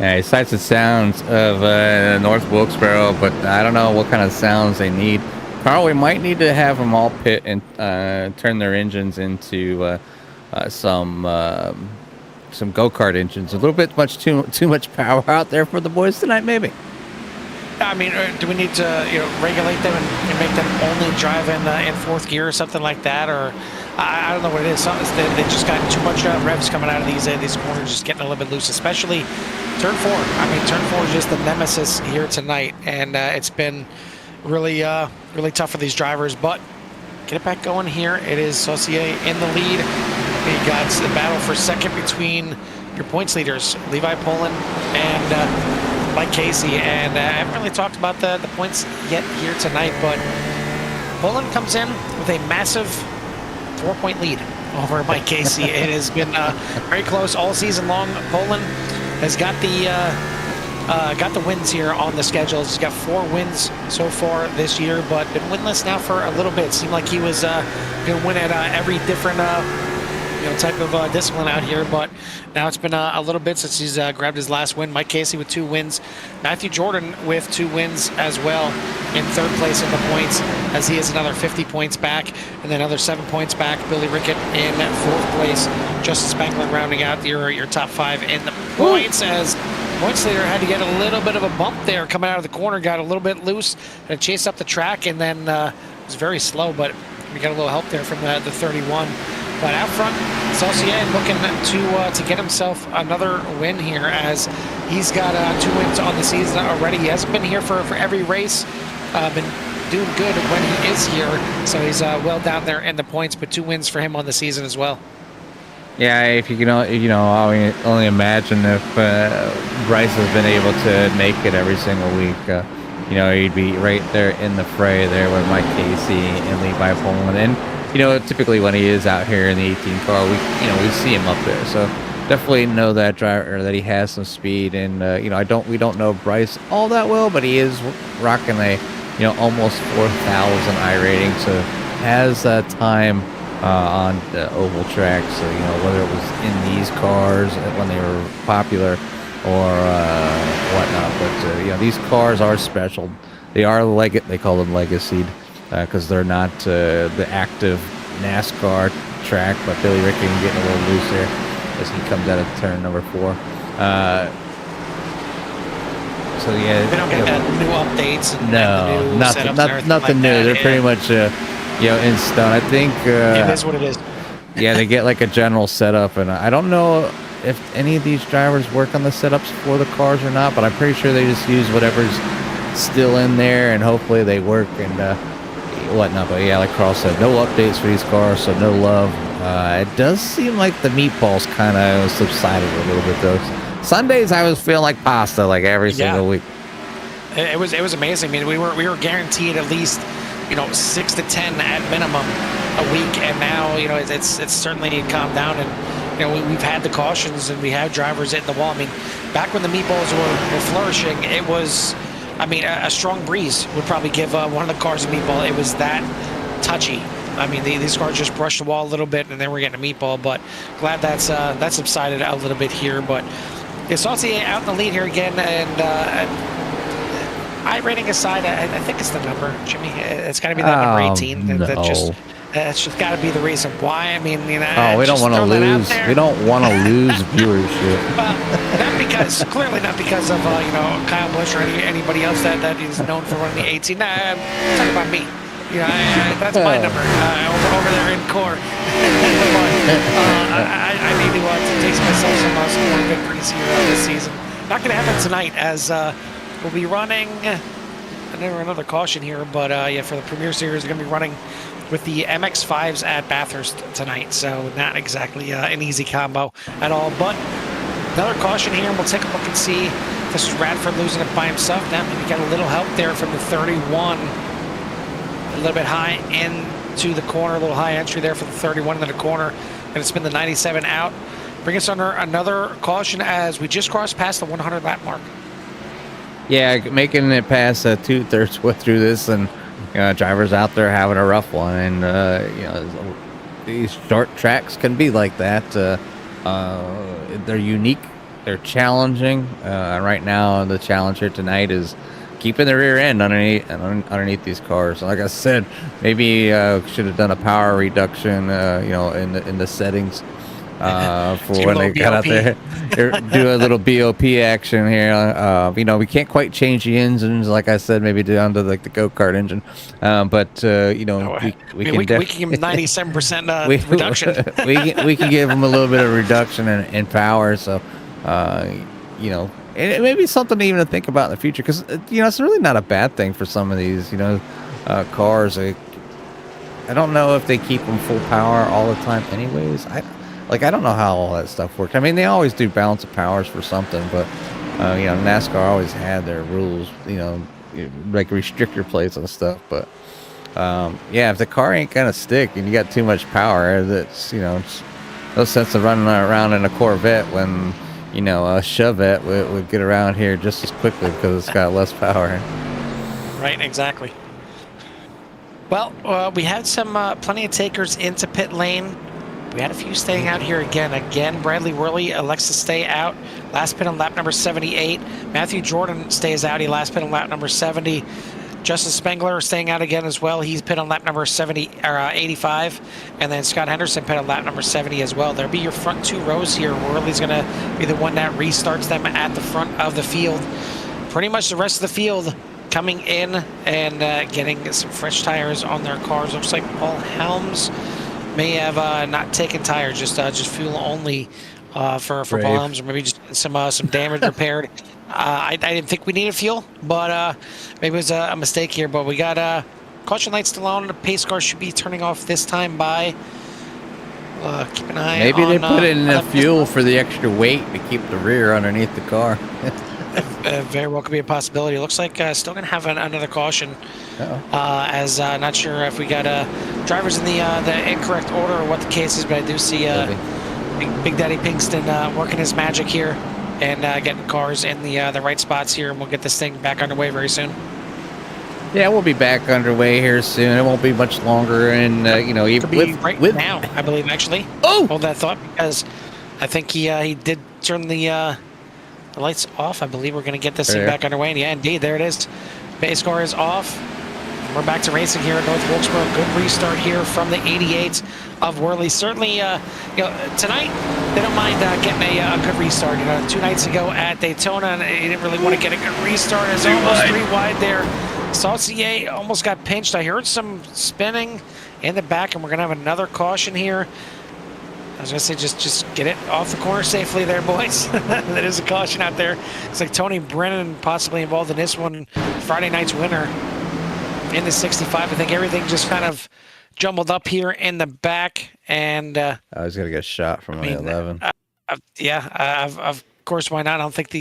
Yeah, he cites the sounds of North Wilkesboro, but I don't know what kind of sounds they need. Carl, we might need to have them all pit and turn their engines into some go-kart engines. A little bit too much power out there for the boys tonight, maybe. I mean, do we need to regulate them and make them only drive in fourth gear or something like that? Or I don't know what it is. They just got too much revs coming out of these corners, just getting a little bit loose, especially turn 4. I mean, turn 4 is just the nemesis here tonight, and it's been really tough for these drivers. But get it back going here. It is Saucier in the lead. We got the battle for second between your points leaders, Levi Poland and Mike Casey, and I haven't really talked about the points yet here tonight, but Poland comes in with a massive 4-point lead over Mike Casey. It has been very close all season long. Poland has got the wins here on the schedule. He's got 4 wins so far this year, but been winless now for a little bit. It seemed like he was going to win at every different type of discipline out here, but now it's been a little bit since he's grabbed his last win. Mike Casey with 2 wins. Matthew Jordan with 2 wins as well, in 3rd place in the points, as he is another 50 points back, and then another 7 points back. Billy Rickett in 4th place. Justin Spanklin rounding out your top 5 in the points, as points leader had to get a little bit of a bump there coming out of the corner, got a little bit loose, had to chase up the track, and then was very slow, but we got a little help there from the 31. But out front, Saucier looking to get himself another win here, as he's got 2 wins on the season already. He hasn't been here for every race, been doing good when he is here, so he's well down there in the points, but 2 wins for him on the season as well. Yeah, if you can, I only imagine if Bryce has been able to make it every single week. He'd be right there in the fray there with Mike Casey and Levi Poland. And typically when he is out here in the 18 car, we see him up there. So definitely know that driver, that he has some speed. And we don't know Bryce all that well, but he is rocking a almost 4,000 iRating. So has time on the oval track. So whether it was in these cars when they were popular or whatnot, but these cars are special. They are they call them legacied, because they're not the active NASCAR track, but Billy Rickey getting a little loose there as he comes out of turn number 4. So yeah, they don't get new updates. No, nothing like new. That. They're pretty much in stone. I think it is what it is. Yeah, they get like a general setup, and I don't know if any of these drivers work on the setups for the cars or not, but I'm pretty sure they just use whatever's still in there, and hopefully they work and whatnot. But yeah, like Carl said, no updates for these cars, so no love. It does seem like the meatballs kind of subsided a little bit though. Sundays I was feeling like pasta like every single week. It was amazing. I mean, we were guaranteed at least 6 to 10 at minimum a week, and now it's certainly calmed down, and we've had the cautions and we have drivers hitting the wall. I mean, back when the meatballs were flourishing, it was, a strong breeze would probably give one of the cars a meatball. It was that touchy. I mean, these cars just brushed the wall a little bit, and then we're getting a meatball. But glad that's subsided a little bit here. But Saucier out in the lead here again, and iRating aside, I think it's the number, Jimmy. It's got to be that number 18. No. That's just got to be the reason why. I mean, we don't want to lose. We don't want to lose viewership. Clearly not because of Kyle Busch or anybody else that is known for running the 18. Nah, I'm talking about me. That's my number over there in core. I need to taste myself some more victories here this season. Not going to happen tonight, as we'll be running another caution here, but for the Premier Series, we're going to be running with the MX-5s at Bathurst tonight, so not exactly an easy combo at all. But another caution here, and we'll take a look and see if this is Radford losing it by himself. Now maybe got a little help there from the 31, a little bit high into the corner, a little high entry there for the 31 into the corner, and it's been the 97 out. Bring us under another caution as we just crossed past the 100 lap mark. Yeah, making it past 2/3 way through this, and drivers out there having a rough one, and these short tracks can be like that. They're unique they're challenging. Right now, the challenge here tonight is keeping the rear end underneath these cars. Like I said, maybe should have done a power reduction, in the settings for when they got out there. Do a little BOP action here. We can't quite change the engines, like I said, maybe down to like the go-kart engine. But we can give them 97% reduction. we can give them a little bit of reduction in power. So, it may be something even to think about in the future, because it's really not a bad thing for some of these cars. I don't know if they keep them full power all the time anyways. I don't know how all that stuff works. I mean, they always do balance of powers for something, but NASCAR always had their rules, like restrictor plates and stuff. But if the car ain't gonna stick and you got too much power, that's it's no sense of running around in a Corvette when a Chevette would get around here just as quickly because it's got less power. Right, exactly. Well, we had some plenty of takers into pit lane. We had a few staying out here again. Bradley Worley elects to stay out. Last pit on lap number 78. Matthew Jordan stays out. He last pit on lap number 70. Justin Spengler staying out again as well. He's pit on lap number 85. And then Scott Henderson pit on lap number 70 as well. There'll be your front two rows here. Worley's going to be the one that restarts them at the front of the field. Pretty much the rest of the field coming in and getting some fresh tires on their cars. Looks like Paul Helms may have not taken tires, just fuel only for Paul Helms, or maybe just some damage repaired. I didn't think we needed fuel, but maybe it was a mistake here. But we got caution lights still on. The pace car should be turning off this time by. Keep an eye. Maybe on, they put in enough fuel for the extra weight to keep the rear underneath the car. Very well could be a possibility. It looks like still going to have another caution. As not sure if we got drivers in the incorrect order or what the case is, but I do see Big Daddy Pinkston working his magic here and getting cars in the right spots here, and we'll get this thing back underway very soon. Yeah, we'll be back underway here soon. It won't be much longer, and right now, I believe actually. Oh, hold that thought, because I think he did turn the lights off. I believe we're going to get this thing back underway. And yeah, indeed, there it is. Base car is off. We're back to racing here at North Wilkesboro. Good restart here from the 88 of Worley. Certainly, tonight they don't mind getting a good restart. 2 nights ago at Daytona, and he didn't really want to get a good restart. It's almost 3 wide there. Saucier almost got pinched. I heard some spinning in the back, and we're going to have another caution here. I was going to say, just get it off the corner safely there, boys. That is a caution out there. It's like Tony Brennan possibly involved in this one. Friday night's winner in the 65. I think everything just kind of jumbled up here in the back. And I was going to get shot from the 11. Of course, why not? I don't think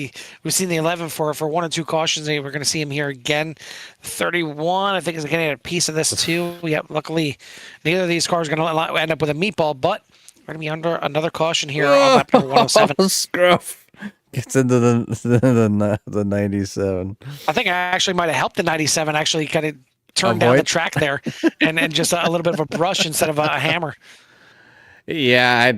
we've seen the 11 for 1 or 2 cautions. We're going to see him here again. 31, I think, is going to get a piece of this too. Yeah, luckily, neither of these cars are going to end up with a meatball, but we're going to be under another caution here on lap number 107. Scruff gets into the 97. I think I actually might have helped the 97 actually kind of turn down the track there and just a little bit of a brush instead of a hammer. Yeah,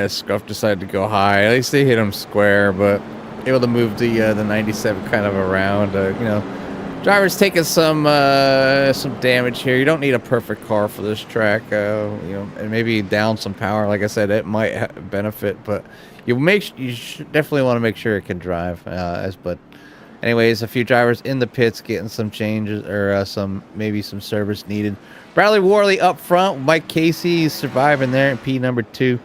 Scruff decided to go high. At least they hit him square, but able to move the 97 kind of around. Drivers taking some damage here. You don't need a perfect car for this track, and maybe down some power. Like I said, it might benefit, but you should definitely want to make sure it can drive. But anyways, a few drivers in the pits getting some changes or maybe some service needed. Bradley Worley up front. Mike Casey is surviving there in P number 2.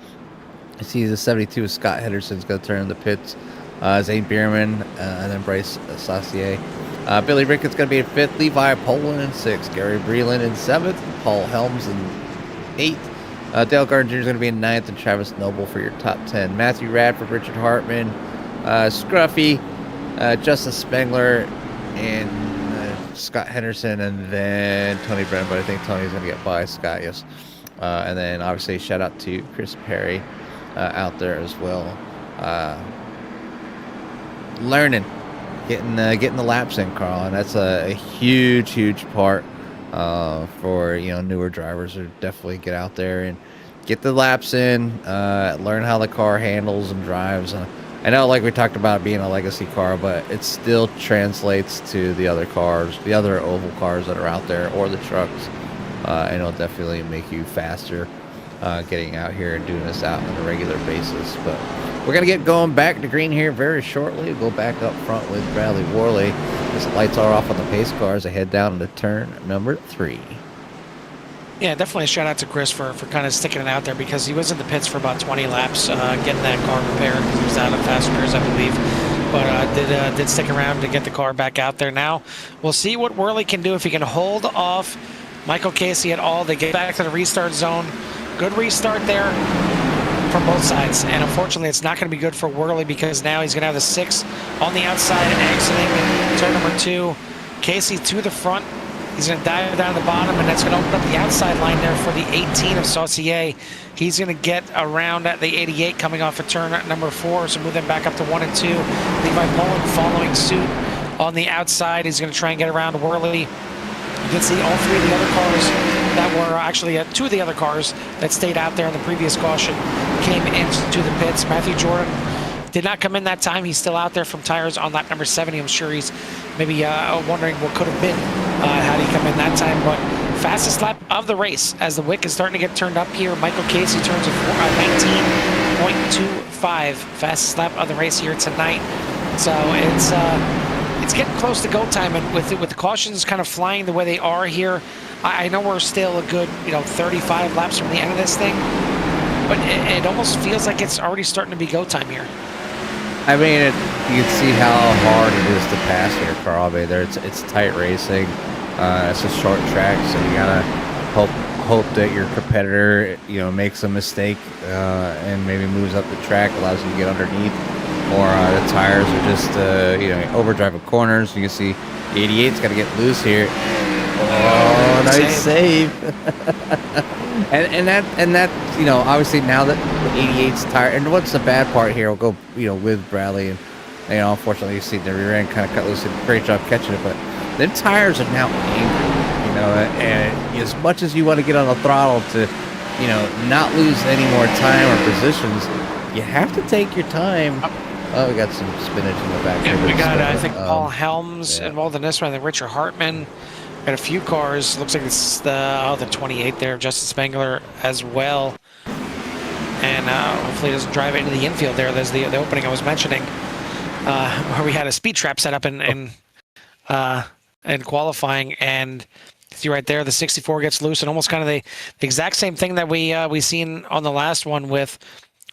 I see the 72 of Scott Henderson's going to turn in the pits. Zane Bierman and then Bryce Saucier. Billy Rickett's going to be in 5th, Levi Poland in 6th, Gary Breland in 7th, Paul Helms in 8th, Dale Gardner Jr. is going to be in 9th, and Travis Noble for your top 10. Matthew Radford, Richard Hartman, Scruffy, Justin Spengler, and Scott Henderson, and then Tony Brennan, but I think Tony's going to get by Scott, yes. And then obviously shout out to Chris Perry out there as well. Learning. Getting the laps in, Carl, and that's a huge part for newer drivers to definitely get out there and get the laps in, learn how the car handles and drives. I know, like we talked about being a legacy car, but it still translates to the other cars, the other oval cars that are out there, or the trucks. And it'll definitely make you faster getting out here and doing this out on a regular basis. But we're going to get going back to green here very shortly. We'll go back up front with Bradley Worley as the lights are off on the pace cars to head down to turn number 3. Yeah, definitely a shout out to Chris for kind of sticking it out there, because he was in the pits for about 20 laps getting that car repaired because he was out of passengers, I believe. But did stick around to get the car back out there. Now we'll see what Worley can do if he can hold off Michael Casey at all. They get back to the restart zone. Good restart there from both sides, and unfortunately it's not going to be good for Worley, because now he's going to have the 6 on the outside exiting turn number 2. Casey to the front. He's going to dive down the bottom, and that's going to open up the outside line there for the 18 of Saucier. He's going to get around at the 88 coming off of turn number 4, so moving back up to 1 and 2. Levi Mullen following suit on the outside. He's going to try and get around Worley. You can see all 3 of the other cars that were actually 2 of the other cars that stayed out there in the previous caution came into the pits. Matthew Jordan did not come in that time. He's still out there from tires on lap number 70. I'm sure he's maybe wondering what could have been had he come in that time. But fastest lap of the race as the wick is starting to get turned up here. Michael Casey turns a 19.25. Fastest lap of the race here tonight. So it's getting close to go time, and with the cautions kind of flying the way they are here, I know we're still a good 35 laps from the end of this thing, but it almost feels like it's already starting to be go time here. I mean, you can see how hard it is to pass here, Carl. I mean, it's tight racing. It's a short track, so you gotta hope that your competitor, makes a mistake and maybe moves up the track, allows you to get underneath, or the tires are just overdriving corners. You can see the 88's got to get loose here. Oh, nice save. and that obviously now that the 88's tired, and what's the bad part here, we'll go with Bradley, and unfortunately you see the rear end kind of cut loose, and great job catching it, but the tires are now angry, and as much as you want to get on the throttle to not lose any more time or positions, you have to take your time. Oh, we got some spinach in the back. Yeah, we got I think Paul Helms involved in this one, then Richard Hartman. Got a few cars. Looks like it's the 28 there, Justin Spangler as well. And hopefully he doesn't drive into the infield there. There's the opening I was mentioning, where we had a speed trap set up in qualifying, and see right there the 64 gets loose, and almost kind of the exact same thing that we seen on the last one with,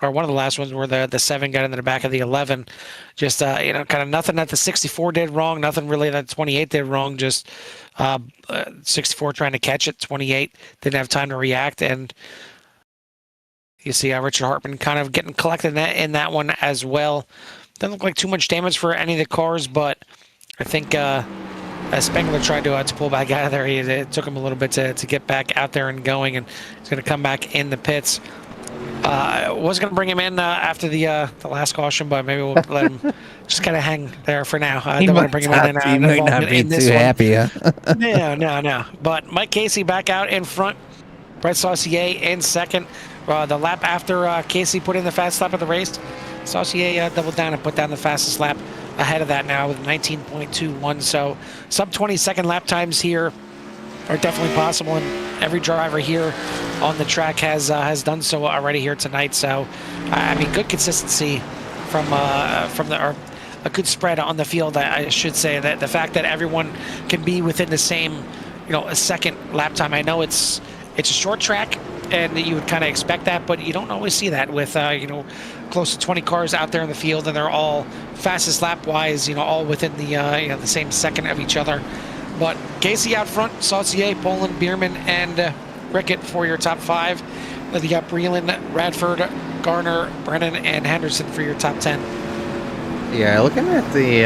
or one of the last ones where the 7 got into the back of the 11. Just kind of nothing that the 64 did wrong, nothing really that 28 did wrong. Just 64 trying to catch it, 28 didn't have time to react, and you see Richard Hartman kind of getting collected in that one as well. Doesn't look like too much damage for any of the cars, but I think as Spengler tried to pull back out of there, it took him a little bit to get back out there and going, and he's going to come back in the pits. Was going to bring him in after the last caution, but maybe we'll let him just kind of hang there for now. I don't want to bring him in. He might not be too happy, huh? No. But Mike Casey back out in front. Brett Saucier in second. The lap after Casey put in the fast lap of the race, Saucier doubled down and put down the fastest lap ahead of that now with 19.21. So sub 20-second lap times here are definitely possible, and every driver here on the track has done so already here tonight. So I mean, good consistency from a good spread on the field. I should say that the fact that everyone can be within the same a second lap time. I know it's a short track, and you would kind of expect that, but you don't always see that with close to 20 cars out there in the field, and they're all fastest lap wise, all within the the same second of each other. But Casey out front, Saucier, Poland, Bierman, and Rickett for your top 5. Then you got Breland, Radford, Garner, Brennan, and Henderson for your top 10. Yeah, looking at the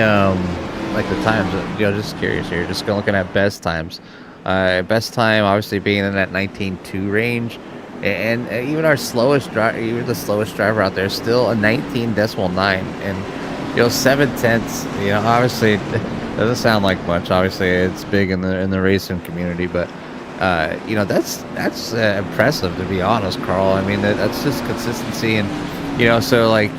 the times, just curious here, just looking at best times. Best time obviously being in that 19.2 range, and even our slowest driver, even the slowest driver out there, is still a 19.9, and 7/10. Obviously it doesn't sound like much. Obviously it's big in the racing community, but that's impressive, to be honest, Carl. I mean, that's just consistency, and so like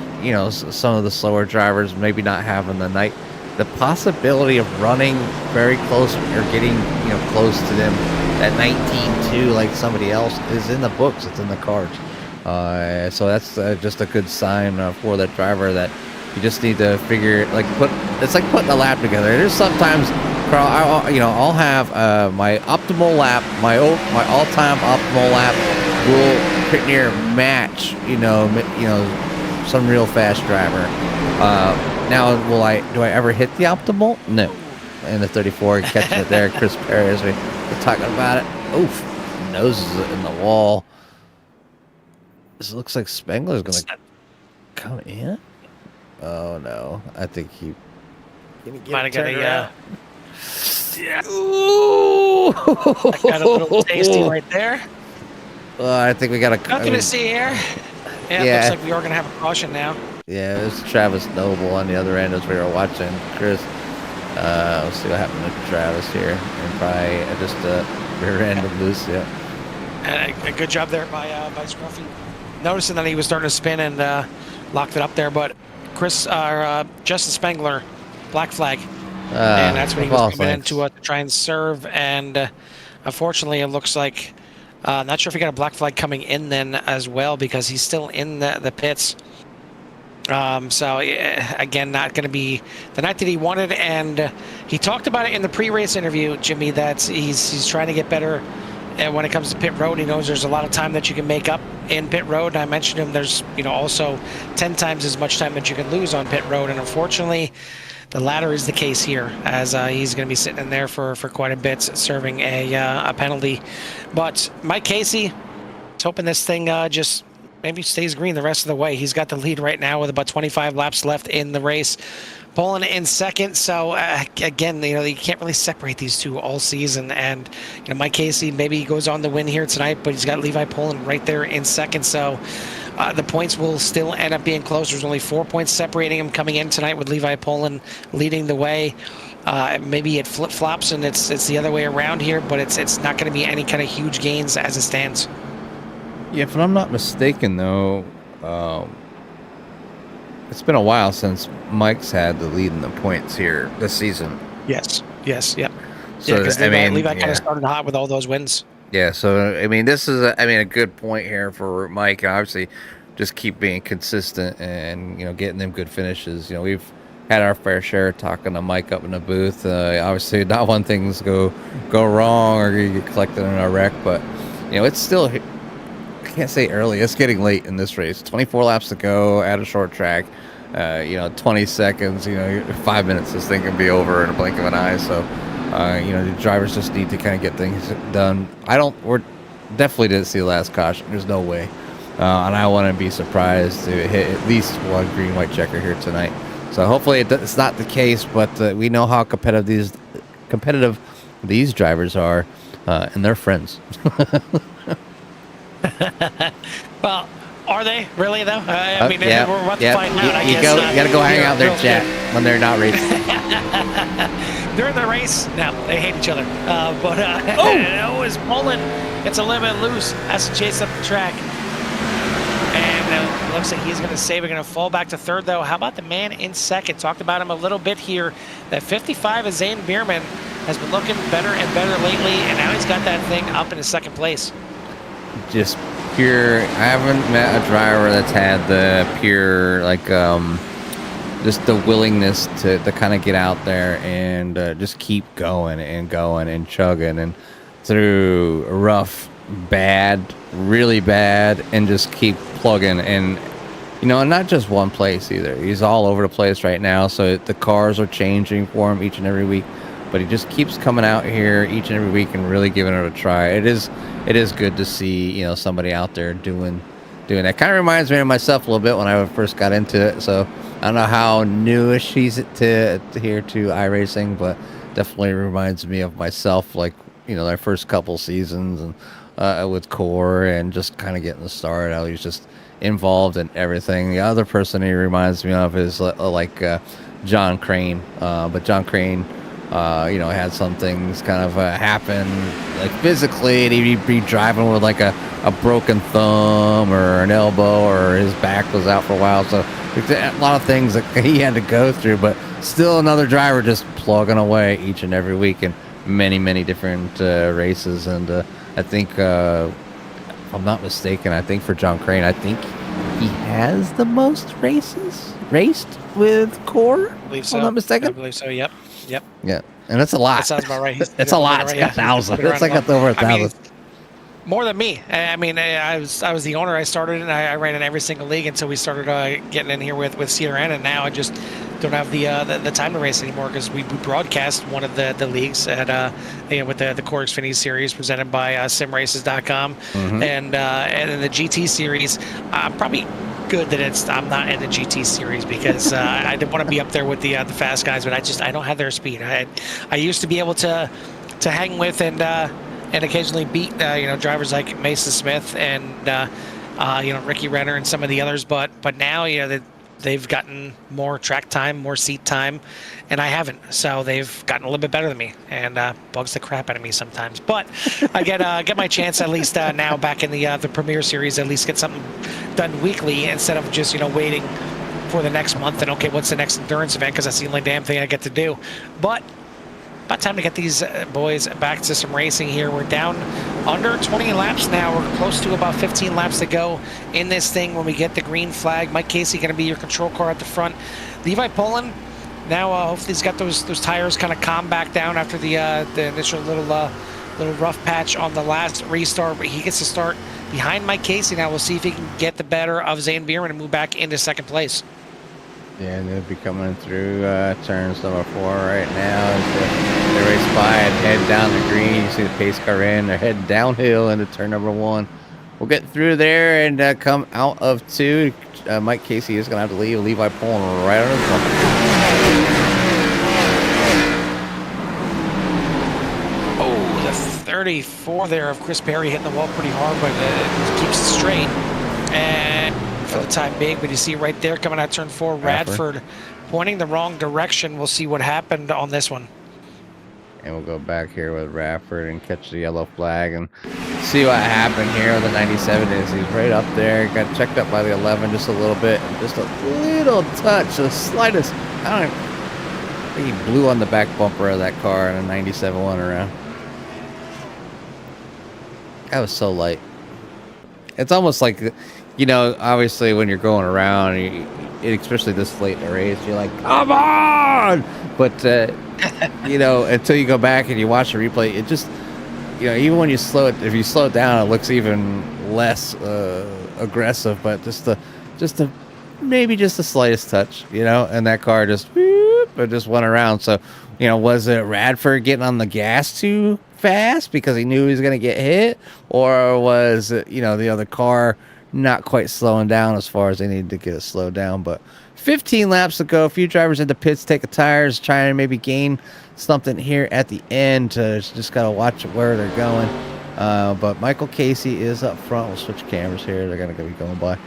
some of the slower drivers maybe not having the night, the possibility of running very close or getting close to them at 19.2 like somebody else is in the books. It's in the cards. So that's just a good sign for that driver that you just need to figure it's like putting a lap together. There's sometimes, Carl, I'll have my optimal lap, my all-time optimal lap will pretty near match some real fast driver. Now, do I ever hit the optimal? No. In the 34, catching it there, Chris Perry, as we were talking about it. Oof, nose is in the wall. This looks like Spengler's going to come in. Oh no, I think he might have got a yeah. Ooh. I got a little tasty right there. I think we got nothing to see here. Yeah, looks like we are going to have a caution now. Yeah, it was Travis Noble on the other end as we were watching. Chris, let's see what happened to Travis here. And probably just rear end of loose, A good job there by Scruffy. Noticing that he was starting to spin and locked it up there, but Justin Spengler, black flag. And that's when he was coming in to try and serve. And unfortunately, it looks like, not sure if he got a black flag coming in then as well, because he's still in the pits. So again, not going to be the night that he wanted. And he talked about it in the pre-race interview, Jimmy, that he's trying to get better. And when it comes to pit road, he knows there's a lot of time that you can make up in pit road. And I mentioned him, there's also 10 times as much time that you can lose on pit road. And unfortunately, the latter is the case here, as he's going to be sitting in there for quite a bit, serving a penalty. But Mike Casey is hoping this thing just maybe stays green the rest of the way. He's got the lead right now with about 25 laps left in the race. Pulling in second, so again, you can't really separate these two all season. And Mike Casey, maybe he goes on to win here tonight, but he's got Levi Poland right there in second. So the points will still end up being close. There's only 4 points separating him coming in tonight, with Levi Poland leading the way. Maybe it flip-flops and it's the other way around here, but it's not going to be any kind of huge gains as it stands. Yeah, if I'm not mistaken, though, it's been a while since Mike's had the lead in the points here this season. Yes, yep. So, because Levi kind of started hot with all those wins. Yeah, so, this is, a good point here for Mike. Obviously, just keep being consistent and, getting them good finishes. We've had our fair share talking to Mike up in the booth. Obviously, not one things go wrong or you get collected in a wreck, but, it's still, I can't say early. It's getting late in this race. 24 laps to go at a short track. 20 seconds, 5 minutes, this thing can be over in a blink of an eye. So, the drivers just need to kind of get things done. We're definitely didn't see the last caution. There's no way. And I want to be surprised to hit at least one green, white checker here tonight. So hopefully it's not the case, but we know how competitive these drivers are, and they're friends. Well, are they really though? I mean, yeah, we're about to find out. You got to go hang out there, chat when they're not racing. During the race, no, they hate each other. But it was Poland. It's a little bit loose. Has to chase up the track. And looks like he's going to save. We're going to fall back to third, though. How about the man in second? Talked about him a little bit here. That 55 is Zane Bierman. Has been looking better and better lately, and now he's got that thing up in his second place. Just pure. I haven't met a driver that's had the pure, just the willingness to kind of get out there and just keep going and chugging and through rough, bad, really bad, and just keep plugging. And not just one place either. He's all over the place right now, so the cars are changing for him each and every week, but he just keeps coming out here each and every week and really giving it a try. It is good to see somebody out there doing that. Kind of reminds me of myself a little bit when I first got into it. So I don't know how newish he's to here to iRacing, but definitely reminds me of myself, our first couple seasons and with Core and just kind of getting the start. How he's just involved in everything. The other person he reminds me of is John Crane, but John Crane had some things kind of happen, like physically, and he'd be driving with like a broken thumb or an elbow, or his back was out for a while. So a lot of things that he had to go through, but still another driver just plugging away each and every week in many different races. And I think, if I'm not mistaken, I think for John Crane, I think he has the most races raced with Core. I believe so. If I'm not mistaken. I believe so. Yep. Yeah, and that's a lot. That sounds about right. It's a lot. It's like 1,000. It's like over 1,000. More than me. I mean, I was the owner. I started and I ran in every single league until we started getting in here with CRN, and now I just don't have the time to race anymore because we broadcast one of the leagues at with the Core Xfinity Series presented by simraces.com, and in the GT Series, probably good that I'm not in the GT Series because I didn't want to be up there with the fast guys, but I don't have their speed. I used to be able to hang with and occasionally beat drivers like Mason Smith and Ricky Renner and some of the others, but now they've gotten more track time, more seat time, and I haven't. So they've gotten a little bit better than me, and bugs the crap out of me sometimes. But I get my chance at least now back in the Premier Series. At least get something done weekly instead of just waiting for the next month and okay, what's the next endurance event? Because that's the only damn thing I get to do. But about time to get these boys back to some racing here. We're down under 20 laps now. We're close to about 15 laps to go in this thing when we get the green flag. Mike Casey going to be your control car at the front. Levi Poland, now hopefully he's got those tires kind of calm back down after the initial little rough patch on the last restart. But he gets to start behind Mike Casey now. We'll see if he can get the better of Zane Bierman and move back into second place. Yeah, and they'll be coming through turns number 4 right now. As they race by and head down the green. You see the pace car in. They're heading downhill into turn number 1. We'll get through there and come out of 2. Mike Casey is going to have to leave. Levi Poland right on the front. Oh, the 34 there of Chris Perry hitting the wall pretty hard, but it keeps it straight. And for the time being, but you see right there coming out turn 4, Radford pointing the wrong direction. We'll see what happened on this one. And we'll go back here with Radford and catch the yellow flag and see what happened here with the 97 is. He's right up there. Got checked up by the 11 just a little bit. Just a little touch, the slightest. I think he blew on the back bumper of that car and a 97 went around. That was so light. It's almost like, obviously when you're going around, especially this late in the race, you're like, come on! But, until you go back and you watch the replay, it just, even when you if you slow it down, it looks even less aggressive, but maybe just the slightest touch, and that car just, it just went around. So, was it Radford getting on the gas too fast because he knew he was going to get hit? Or was it, the other car not quite slowing down as far as they needed to get it slowed down? But 15 laps to go. A few drivers in the pits taking tires, trying to maybe gain something here at the end. Just got to watch where they're going. But Michael Casey is up front. We'll switch cameras here. They're going to be going by.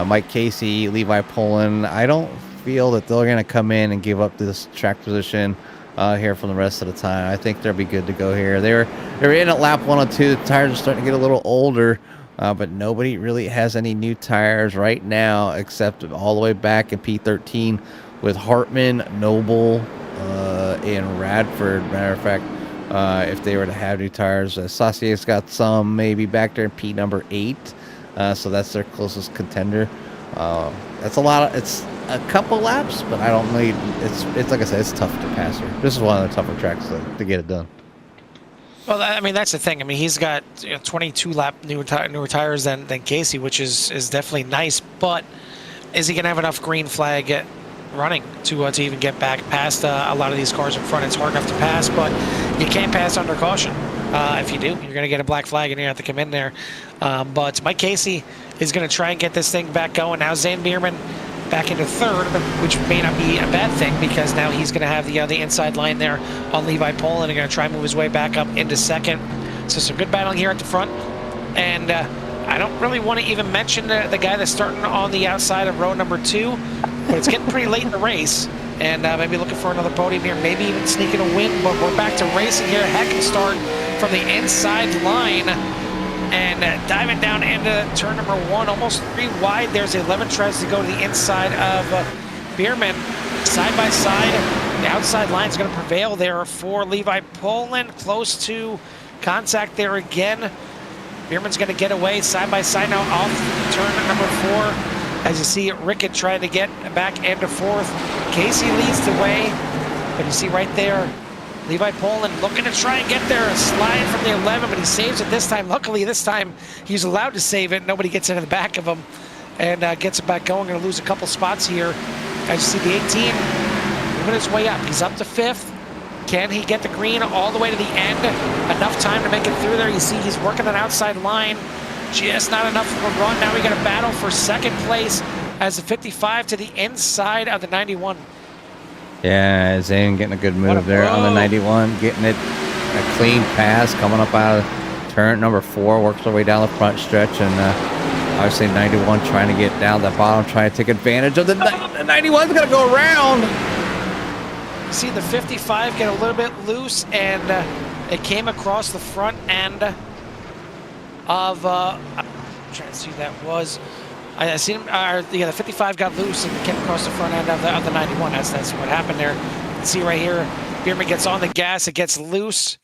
Mike Casey, Levi Poland. I don't feel that they're going to come in and give up this track position here for the rest of the time. I think they'll be good to go here. They're in at lap 102. The tires are starting to get a little older. But nobody really has any new tires right now except all the way back in P13 with Hartman, Noble, and Radford. Matter of fact, if they were to have new tires, Sassier's got some maybe back there in P number 8. So that's their closest contender. That's a lot. It's a couple laps, but I don't need. It's like I said, it's tough to pass here. This is one of the tougher tracks to get it done. Well, I mean, that's the thing. I mean, he's got 22 lap newer tires than Casey, which is definitely nice. But is he going to have enough green flag running to even get back past a lot of these cars in front? It's hard enough to pass, but you can't pass under caution. If you do, you're going to get a black flag and you have to come in there. But Mike Casey is going to try and get this thing back going. Now Zane Bierman back into third, which may not be a bad thing because now he's going to have the inside line there on Levi Poland and going to try and move his way back up into second. So some good battling here at the front. And I don't really want to even mention the guy that's starting on the outside of row number 2, but it's getting pretty late in the race. and maybe looking for another podium here, maybe even sneaking a win. But we're back to racing here. Heckenstart from the inside line and diving down into turn number 1, almost 3 wide. There's 11 tries to go to the inside of Bierman. Side by side, the outside line is going to prevail there for Levi Poland. Close to contact there again. Bierman's going to get away side by side now off turn number 4. As you see, Rickett trying to get back into 4th. Casey leads the way, but you see right there, Levi Poland looking to try and get there, slide from the 11, but he saves it this time. Luckily, this time he's allowed to save it. Nobody gets into the back of him and gets it back going. Going to lose a couple spots here. As you see, the 18 moving his way up. He's up to 5th. Can he get the green all the way to the end? Enough time to make it through there. You see he's working that outside line. Just not enough of a run. Now we got a battle for 2nd place as the 55 to the inside of the 91. Yeah, Zane getting a good move there on the 91, getting it a clean pass, coming up out of turn number 4, works our way down the front stretch, and obviously 91 trying to get down the bottom, trying to take advantage of the 91's going to go around. See the 55 get a little bit loose, and it came across the front end of I'm trying to see who that was. I see him. Yeah, the 55 got loose and came across the front end of the 91. That's what happened there. You can see right here, Bierman gets on the gas. It gets loose,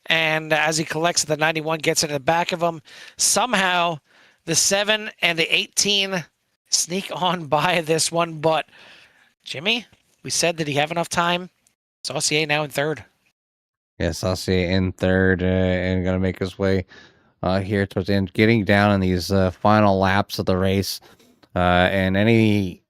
and as he collects the 91, gets into the back of him. Somehow, the 7 and the 18 sneak on by this one. But Jimmy, we said, did he have enough time? Saucier now in 3rd. Yeah, Saucier in 3rd and going to make his way here towards the end, getting down in these final laps of the race, and any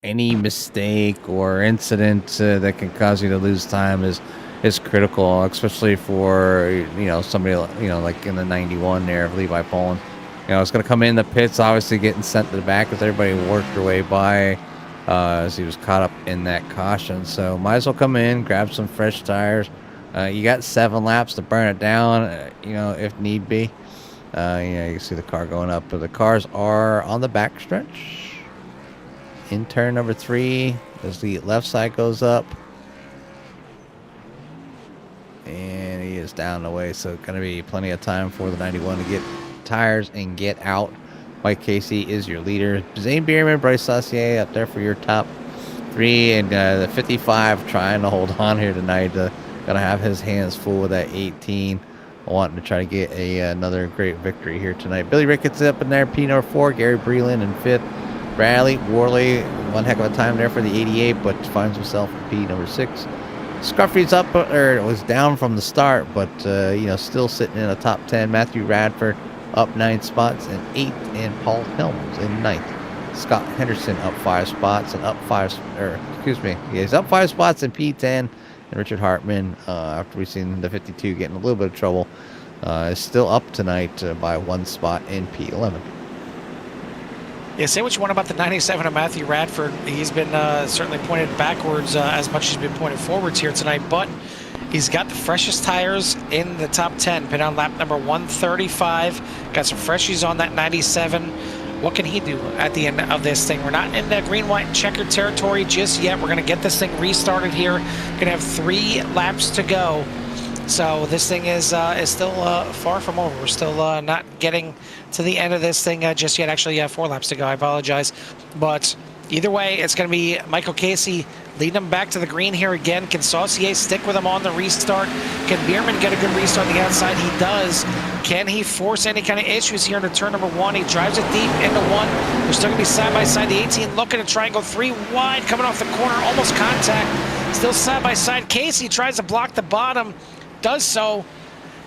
mistake or incident that can cause you to lose time is critical, especially for somebody like in the 91 there of Levi Poland. It's going to come in the pits, obviously getting sent to the back as everybody worked their way by as he was caught up in that caution. So might as well come in, grab some fresh tires. You got 7 laps to burn it down, if need be. You can see the car going up, but the cars are on the back stretch. In turn number 3, as the left side goes up. And he is down the way, so going to be plenty of time for the 91 to get tires and get out. Mike Casey is your leader. Zane Bierman, Bryce Saucier up there for your top 3, and the 55 trying to hold on here tonight. Going to have his hands full with that 18. Wanting to try to get another great victory here tonight. Billy Ricketts up in there, P number 4, Gary Breland in 5th. Bradley Worley, one heck of a time there for the 88, but finds himself in P number 6. Scruffy's up, or was down from the start, but still sitting in a top 10. Matthew Radford up 9 spots in 8th, and Paul Helms in 9th. Scott Henderson up 5 spots and he's up 5 spots in P10. And Richard Hartman, after we've seen the 52 getting a little bit of trouble, is still up tonight by 1 spot in P11. Yeah, say what you want about the 97 of Matthew Radford. He's been certainly pointed backwards as much as he's been pointed forwards here tonight, but he's got the freshest tires in the top 10. Been on lap number 135. Got some freshies on that 97. What can he do at the end of this thing? We're not in the green, white, and checkered territory just yet. We're going to get this thing restarted here. Going to have 3 laps to go. So this thing is still far from over. We're still not getting to the end of this thing just yet. Actually, 4 laps to go. I apologize. But either way, it's going to be Michael Casey leading them back to the green here again. Can Saucier stick with him on the restart? Can Bierman get a good restart on the outside? He does. Can he force any kind of issues here into turn number 1? He drives it deep into 1. They're still going to be side by side. The 18 looking to try and go 3 wide, coming off the corner, almost contact. Still side by side. Casey tries to block the bottom, does so,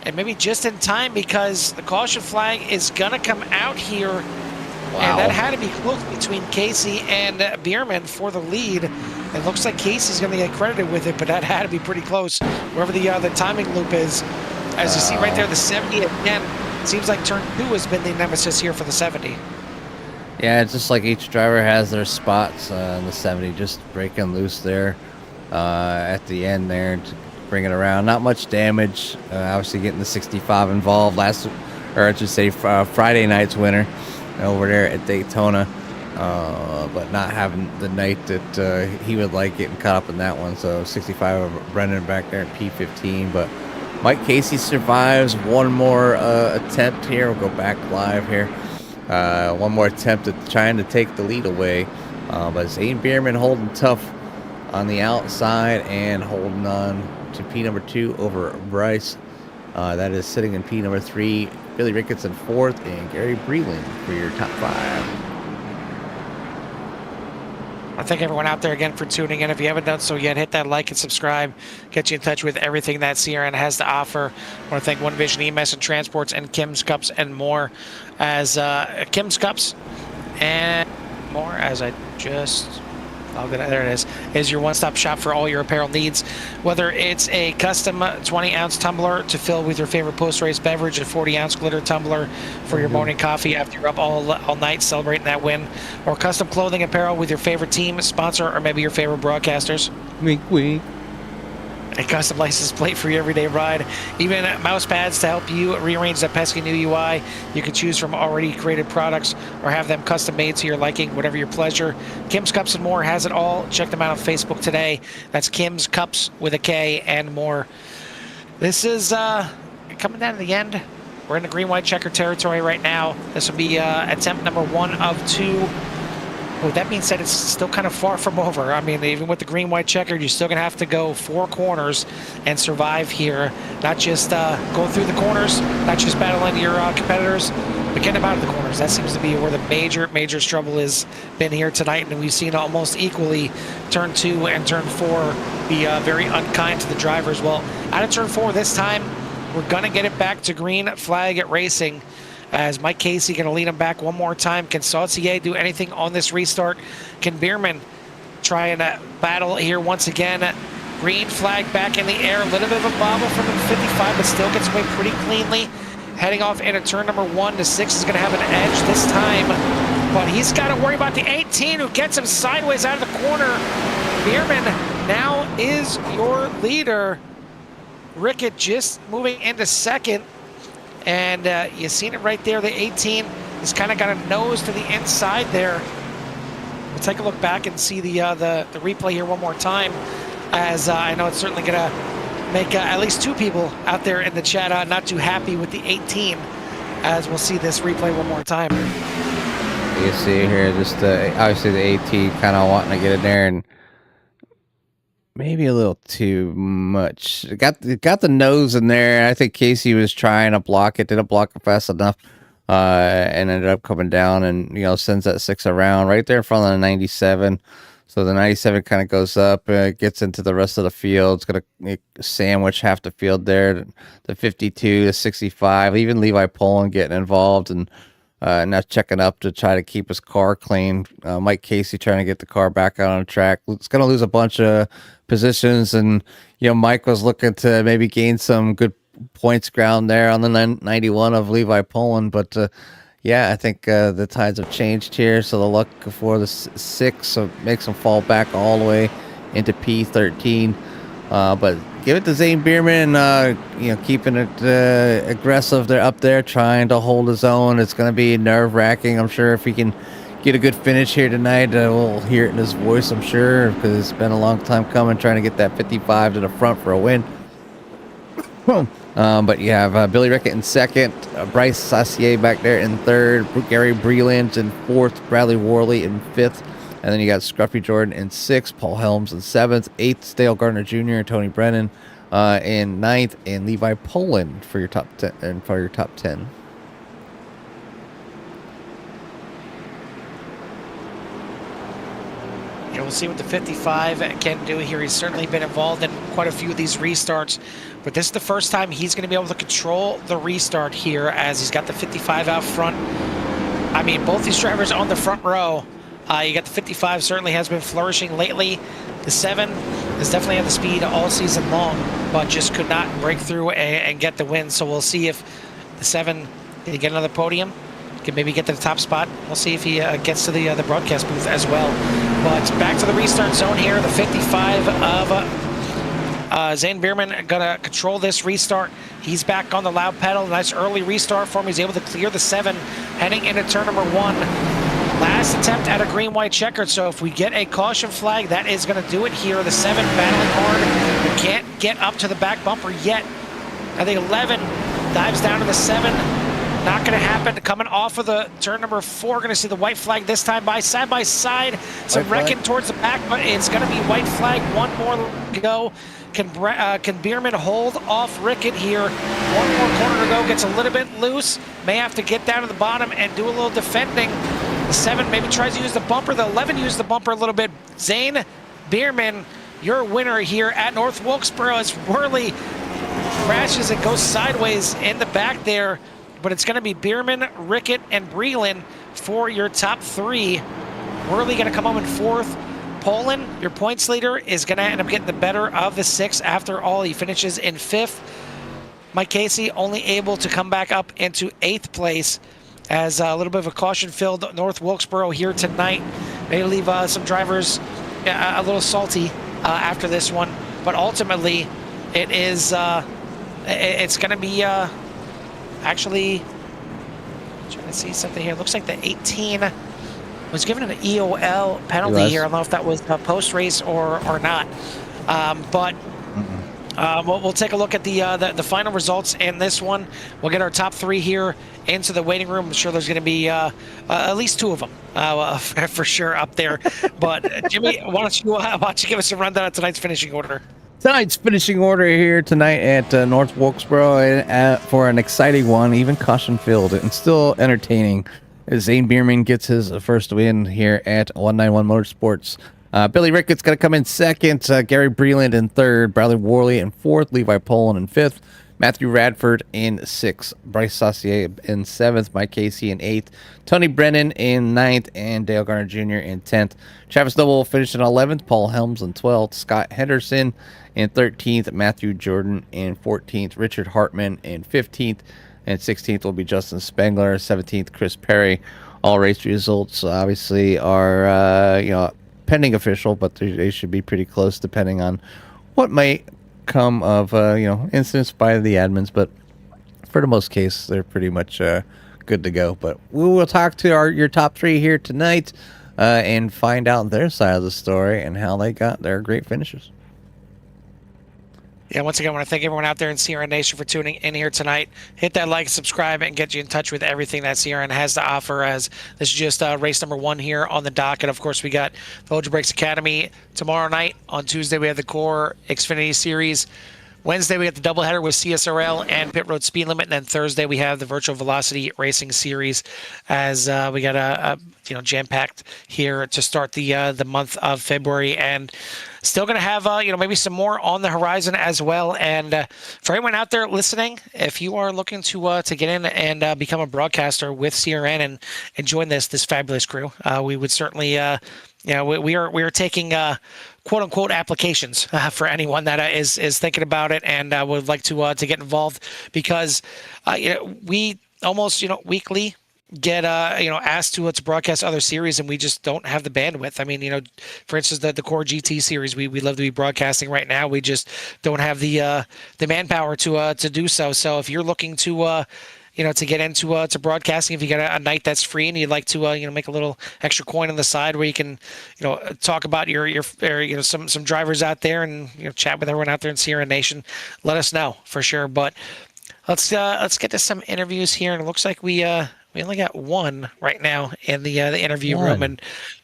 and maybe just in time because the caution flag is going to come out here. Wow. And that had to be close between Casey and Bierman for the lead. It looks like Casey's going to get credited with it, but that had to be pretty close, wherever the timing loop is. As you see right there, the 70 again. Seems like turn 2 has been the nemesis here for the 70. Yeah, it's just like each driver has their spots. The 70 just breaking loose there at the end there to bring it around. Not much damage. Obviously getting the 65 involved Friday night's winner over there at Daytona. but not having the night that he would like, getting caught up in that one. So 65 of Brendan back there at P15. But Mike Casey survives one more attempt here. We'll go back live here. One more attempt at trying to take the lead away. But Zane Bierman holding tough on the outside and holding on to P number 2 over Bryce. That is sitting in P number 3. Billy Ricketts in 4th, and Gary Breland for your top 5. I thank everyone out there again for tuning in. If you haven't done so yet, hit that like and subscribe. Get you in touch with everything that CRN has to offer. I want to thank One Vision EMS and Transports and Kim's Cups and more. As Kim's Cups and more, as I just... Oh, good. There it is your one-stop shop for all your apparel needs. Whether it's a custom 20-ounce tumbler to fill with your favorite post-race beverage, a 40-ounce glitter tumbler for your morning coffee after you're up all night celebrating that win, or custom clothing apparel with your favorite team, sponsor, or maybe your favorite broadcasters. Wink, wink. A custom license plate for your everyday ride, even mouse pads to help you rearrange that pesky new UI. You can choose from already created products or have them custom made to your liking, whatever your pleasure. Kim's Cups and More has it all. Check them out on Facebook today. That's Kim's Cups with a K and more. This is coming down to the end. We're in the green white checker territory right now. This will be attempt number 1 of 2. With that being said, it's still kind of far from over. I mean, even with the green white checkered, you're still going to have to go 4 corners and survive here. Not just go through the corners, not just battling your competitors, but getting them out of the corners. That seems to be where the major struggle has been here tonight, and we've seen almost equally turn 2 and turn 4 be very unkind to the drivers. Well, out of turn 4 this time, we're going to get it back to green flag at racing. As Mike Casey going to lead him back one more time. Can Sautier do anything on this restart? Can Bierman try and battle here once again? Green flag back in the air. A little bit of a bobble from the 55, but still gets away pretty cleanly. Heading off into turn number 1. The 6 is going to have an edge this time. But he's got to worry about the 18 who gets him sideways out of the corner. Bierman now is your leader. Rickett just moving into second. And you seen it right there. The 18 has kind of got a nose to the inside there. We'll take a look back and see the replay here one more time, as I know it's certainly going to make at least 2 people out there in the chat not too happy with the 18, as we'll see this replay one more time. You see here, just obviously the 18 kind of wanting to get in there and maybe a little too much. Got the nose in there. I think Casey was trying to block it, didn't block it fast enough, and ended up coming down and sends that 6 around right there in front of the 97. So the 97 kind of goes up, gets into the rest of the field. It's gonna sandwich half the field there. The 52, the 65, even Levi Poland getting involved and not checking up to try to keep his car clean. Mike Casey trying to get the car back out on the track. It's going to lose a bunch of positions, and Mike was looking to maybe gain some good points ground there on the 91 of Levi Poland, but yeah, I think the tides have changed here, so the luck for the 6 so makes him fall back all the way into P13. But give it to Zane Bierman, keeping it aggressive. They're up there trying to hold his own. It's going to be nerve-wracking. I'm sure if he can get a good finish here tonight, we'll hear it in his voice, I'm sure, because it's been a long time coming, trying to get that 55 to the front for a win. But you have Billy Rickett in second, Bryce Sassier back there in third, Gary Breland in fourth, Bradley Worley in fifth, and then you got Scruffy Jordan in sixth, Paul Helms in seventh, eighth, Dale Gardner Jr., Tony Brennan in ninth, and Levi Poland for your top 10. And for your top 10. Yeah, we'll see what the 55 can do here. He's certainly been involved in quite a few of these restarts, but this is the first time he's going to be able to control the restart here, as he's got the 55 out front. I mean, both these drivers on the front row. You got the 55 certainly has been flourishing lately. The 7 has definitely had the speed all season long, but just could not break through and get the win. So we'll see if the 7 can get another podium, can maybe get to the top spot. We'll see if he gets to the broadcast booth as well. But back to the restart zone here. The 55 of Zane Bierman gonna control this restart. He's back on the loud pedal. Nice early restart for him. He's able to clear the 7 heading into turn number 1. last attempt at a green-white checkered, so if we get a caution flag, that is going to do it here. The 7 battling hard. We can't get up to the back bumper yet. I think 11 dives down to the 7. Not going to happen. Coming off of the turn number 4, going to see the white flag this time by side. Some wrecking towards the back, but it's going to be white flag. One more to go. Can Bierman hold off Rickett here? One more corner to go. Gets a little bit loose. May have to get down to the bottom and do a little defending. The 7 maybe tries to use the bumper. The 11 used the bumper a little bit. Zane Bierman, your winner here at North Wilkesboro, as Worley crashes and goes sideways in the back there. But it's going to be Bierman, Rickett, and Breland for your top 3. Worley going to come home in 4th. Poland, your points leader, is going to end up getting the better of the 6 after all. He finishes in 5th. Mike Casey only able to come back up into 8th place as a little bit of a caution-filled North Wilkesboro here tonight. May leave some drivers a little salty after this one. But ultimately, it is it's going to be... Actually, I'm trying to see something here. It looks like the 18 was given an EOL penalty here. I don't know if that was a post-race or not. But we'll take a look at the final results in this one. We'll get our top 3 here into the waiting room. I'm sure there's going to be at least 2 of them for sure up there. But Jimmy, why don't you give us a rundown of tonight's finishing order? Tonight's finishing order here tonight at North Wilkesboro for an exciting one, even caution-filled and still entertaining. Zane Bierman gets his first win here at 191 Motorsports. Billy Rickett's going to come in 2nd. Gary Breland in 3rd. Bradley Worley in 4th. Levi Poland in 5th. Matthew Radford in 6th. Bryce Saucier in 7th. Mike Casey in 8th. Tony Brennan in 9th. And Dale Garner Jr. in 10th. Travis Noble finished in 11th. Paul Helms in 12th. Scott Henderson in 13th. Matthew Jordan in 14th. Richard Hartman in 15th. And 16th will be Justin Spengler. 17th, Chris Perry. All race results obviously are pending official, but they should be pretty close depending on what might come of incidents by the admins. But for the most case, they're pretty much good to go. But we will talk to your top 3 here tonight and find out their side of the story and how they got their great finishes. Yeah, once again, I want to thank everyone out there in CRN Nation for tuning in here tonight. Hit that like, subscribe, and get you in touch with everything that CRN has to offer, as this is just race number 1 here on the docket. Of course, we got Village Breaks Academy tomorrow night. On Tuesday, we have the Core Xfinity Series. Wednesday, we have the doubleheader with CSRL and Pit Road Speed Limit. And then Thursday, we have the Virtual Velocity Racing Series, as we got a jam-packed here to start the month of February. And still going to have maybe some more on the horizon as well. And for anyone out there listening, if you are looking to get in and become a broadcaster with CRN and join this fabulous crew, we would certainly we are taking quote unquote applications for anyone that is thinking about it and would like to get involved, because we almost weekly get asked to broadcast other series, and we just don't have the bandwidth. I mean, for instance, the Core GT series, we love to be broadcasting right now. We just don't have the manpower to do so. So if you're looking to to get into to broadcasting, if you got a night that's free and you'd like to make a little extra coin on the side where you can talk about your some drivers out there and chat with everyone out there in Sierra Nation, let us know for sure. But let's get to some interviews here, and it looks like we only got one right now in the interview room, and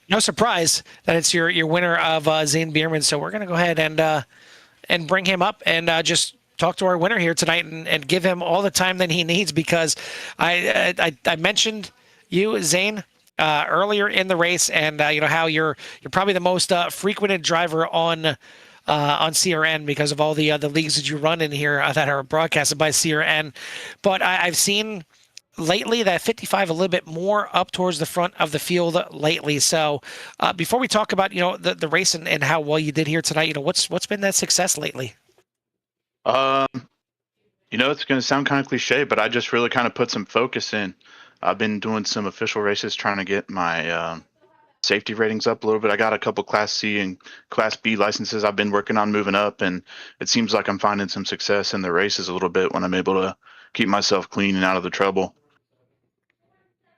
no surprise that it's your winner of Zane Bierman. So we're gonna go ahead and bring him up and just talk to our winner here tonight and give him all the time that he needs, because I mentioned you, Zane, earlier in the race, and how you're probably the most frequented driver on CRN because of all the leagues that you run in here that are broadcasted by CRN. But I've seen lately that 55 a little bit more up towards the front of the field lately. So before we talk about the race and how well you did here tonight, what's been that success lately? It's going to sound kind of cliche, but I just really kind of put some focus in. I've been doing some official races, trying to get my safety ratings up a little bit. I got a couple Class C and Class B licenses I've been working on moving up, and it seems like I'm finding some success in the races a little bit when I'm able to keep myself clean and out of the trouble.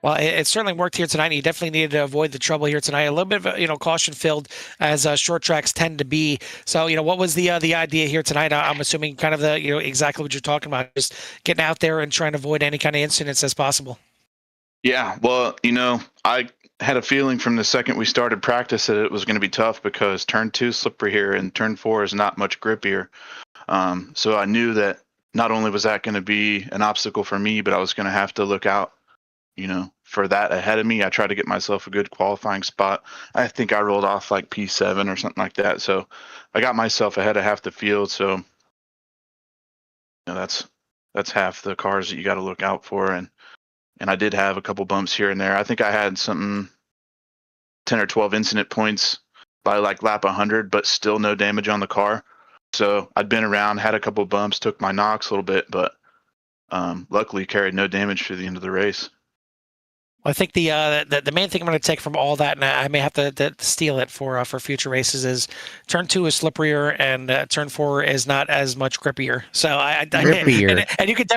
Well, it certainly worked here tonight. You definitely needed to avoid the trouble here tonight. A little bit of caution filled, as short tracks tend to be. So what was the idea here tonight? I'm assuming kind of the exactly what you're talking about, just getting out there and trying to avoid any kind of incidents as possible. Yeah, well, I had a feeling from the second we started practice that it was going to be tough because turn 2 is slippery here and turn 4 is not much grippier. So I knew that not only was that going to be an obstacle for me, but I was going to have to look out, for that ahead of me. I tried to get myself a good qualifying spot. I think I rolled off like P7 or something like that. So I got myself ahead of half the field. So that's half the cars that you got to look out for. And I did have a couple bumps here and there. I think I had something 10 or 12 incident points by like lap 100, but still no damage on the car. So I'd been around, had a couple bumps, took my knocks a little bit, but luckily carried no damage through the end of the race. Well, I think the main thing I'm going to take from all that, and I may have to steal it for future races, is turn 2 is slipperier and turn 4 is not as much grippier. So Grippier. and you could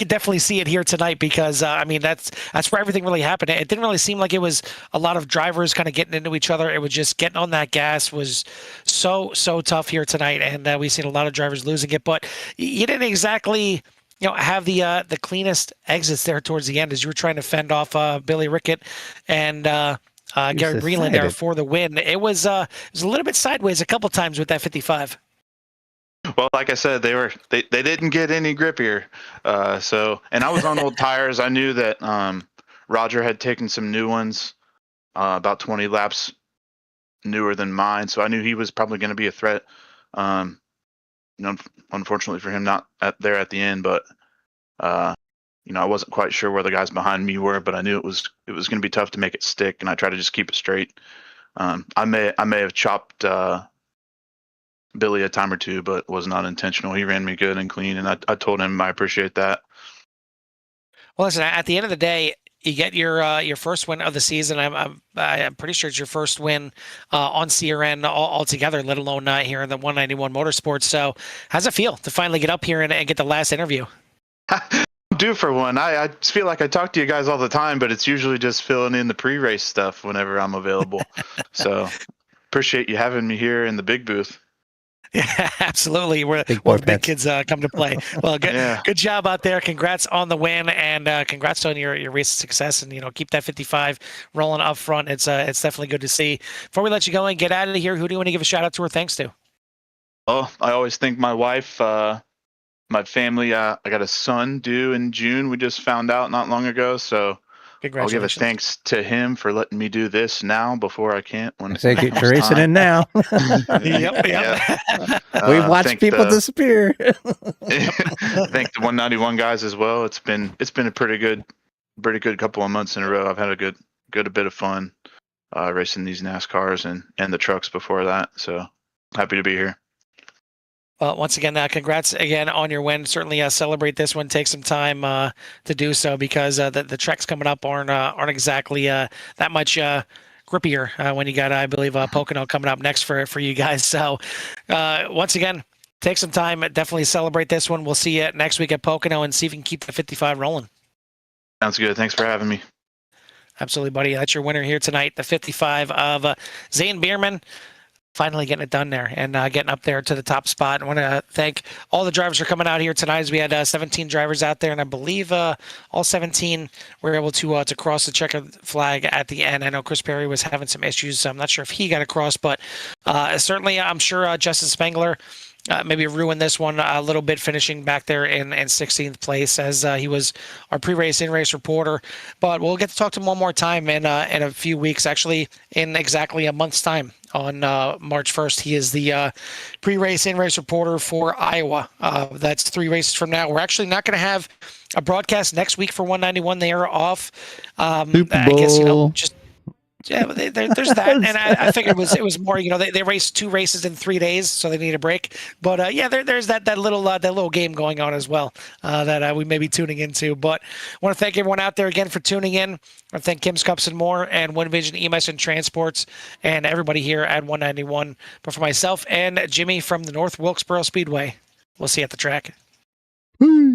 definitely see it here tonight because that's where everything really happened. It didn't really seem like it was a lot of drivers kind of getting into each other. It was just getting on that gas was so tough here tonight, and we've seen a lot of drivers losing it. But you didn't exactly have the cleanest exits there towards the end as you were trying to fend off Billy Rickett and Gary Breland there for the win. It was a little bit sideways a couple times with that 55. Well, like I said, they didn't get any grippier. And I was on old tires. I knew that Roger had taken some new ones, about 20 laps newer than mine. So I knew he was probably going to be a threat. Unfortunately for him, not there at the end, but I wasn't quite sure where the guys behind me were, but I knew it was going to be tough to make it stick, and I tried to just keep it straight. I may have chopped Billy a time or two, but it was not intentional. He ran me good and clean, and I told him I appreciate that. Well, listen, at the end of the day, you get your first win of the season. I'm pretty sure it's your first win on CRN altogether, let alone here in the 191 Motorsports. So how's it feel to finally get up here and get the last interview? I'm due for one. I feel like I talk to you guys all the time, but it's usually just filling in the pre-race stuff whenever I'm available. So appreciate you having me here in the big booth. Yeah, absolutely. Where the big kids come to play. Well, good job out there. Congrats on the win, and congrats on your race success. And keep that 55 rolling up front. It's definitely good to see. Before we let you go and get out of here, who do you want to give a shout out to or thanks to? Oh, I always thank my wife, my family. I got a son due in June. We just found out not long ago, so I'll give a thanks to him for letting me do this now before I can't. When get your racing in now. Yep. We've watched people disappear. Thank the 191 guys as well. It's been a pretty good couple of months in a row. I've had a bit of fun racing these NASCARs and the trucks before that. So happy to be here. Well, once again, congrats again on your win. Certainly celebrate this one. Take some time to do so because the tracks coming up aren't exactly that much grippier when you got, I believe, Pocono coming up next for you guys. So once again, take some time. Definitely celebrate this one. We'll see you next week at Pocono and see if we can keep the 55 rolling. Sounds good. Thanks for having me. Absolutely, buddy. That's your winner here tonight, the 55 of Zane Bierman. Finally getting it done there and getting up there to the top spot. I want to thank all the drivers for coming out here tonight as we had 17 drivers out there, and I believe all 17 were able to cross the checkered flag at the end. I know Chris Perry was having some issues, so I'm not sure if he got across, but certainly I'm sure Justin Spengler maybe ruined this one a little bit, finishing back there in 16th place as he was our pre-race in-race reporter. But we'll get to talk to him one more time in a few weeks, actually in exactly a month's time. On March 1st, he is the pre-race in-race reporter for Iowa. That's 3 races from now. We're actually not going to have a broadcast next week for 191. They are off. Super I guess Bowl. just. Yeah, there's that, and I figured it was more. They raced 2 races in 3 days, so they need a break. But there's that little game going on as well that we may be tuning into. But I want to thank everyone out there again for tuning in. I want to thank Kim's Cups and More and One Vision EMS and Transports and everybody here at 191. But for myself and Jimmy from the North Wilkesboro Speedway, we'll see you at the track. Woo.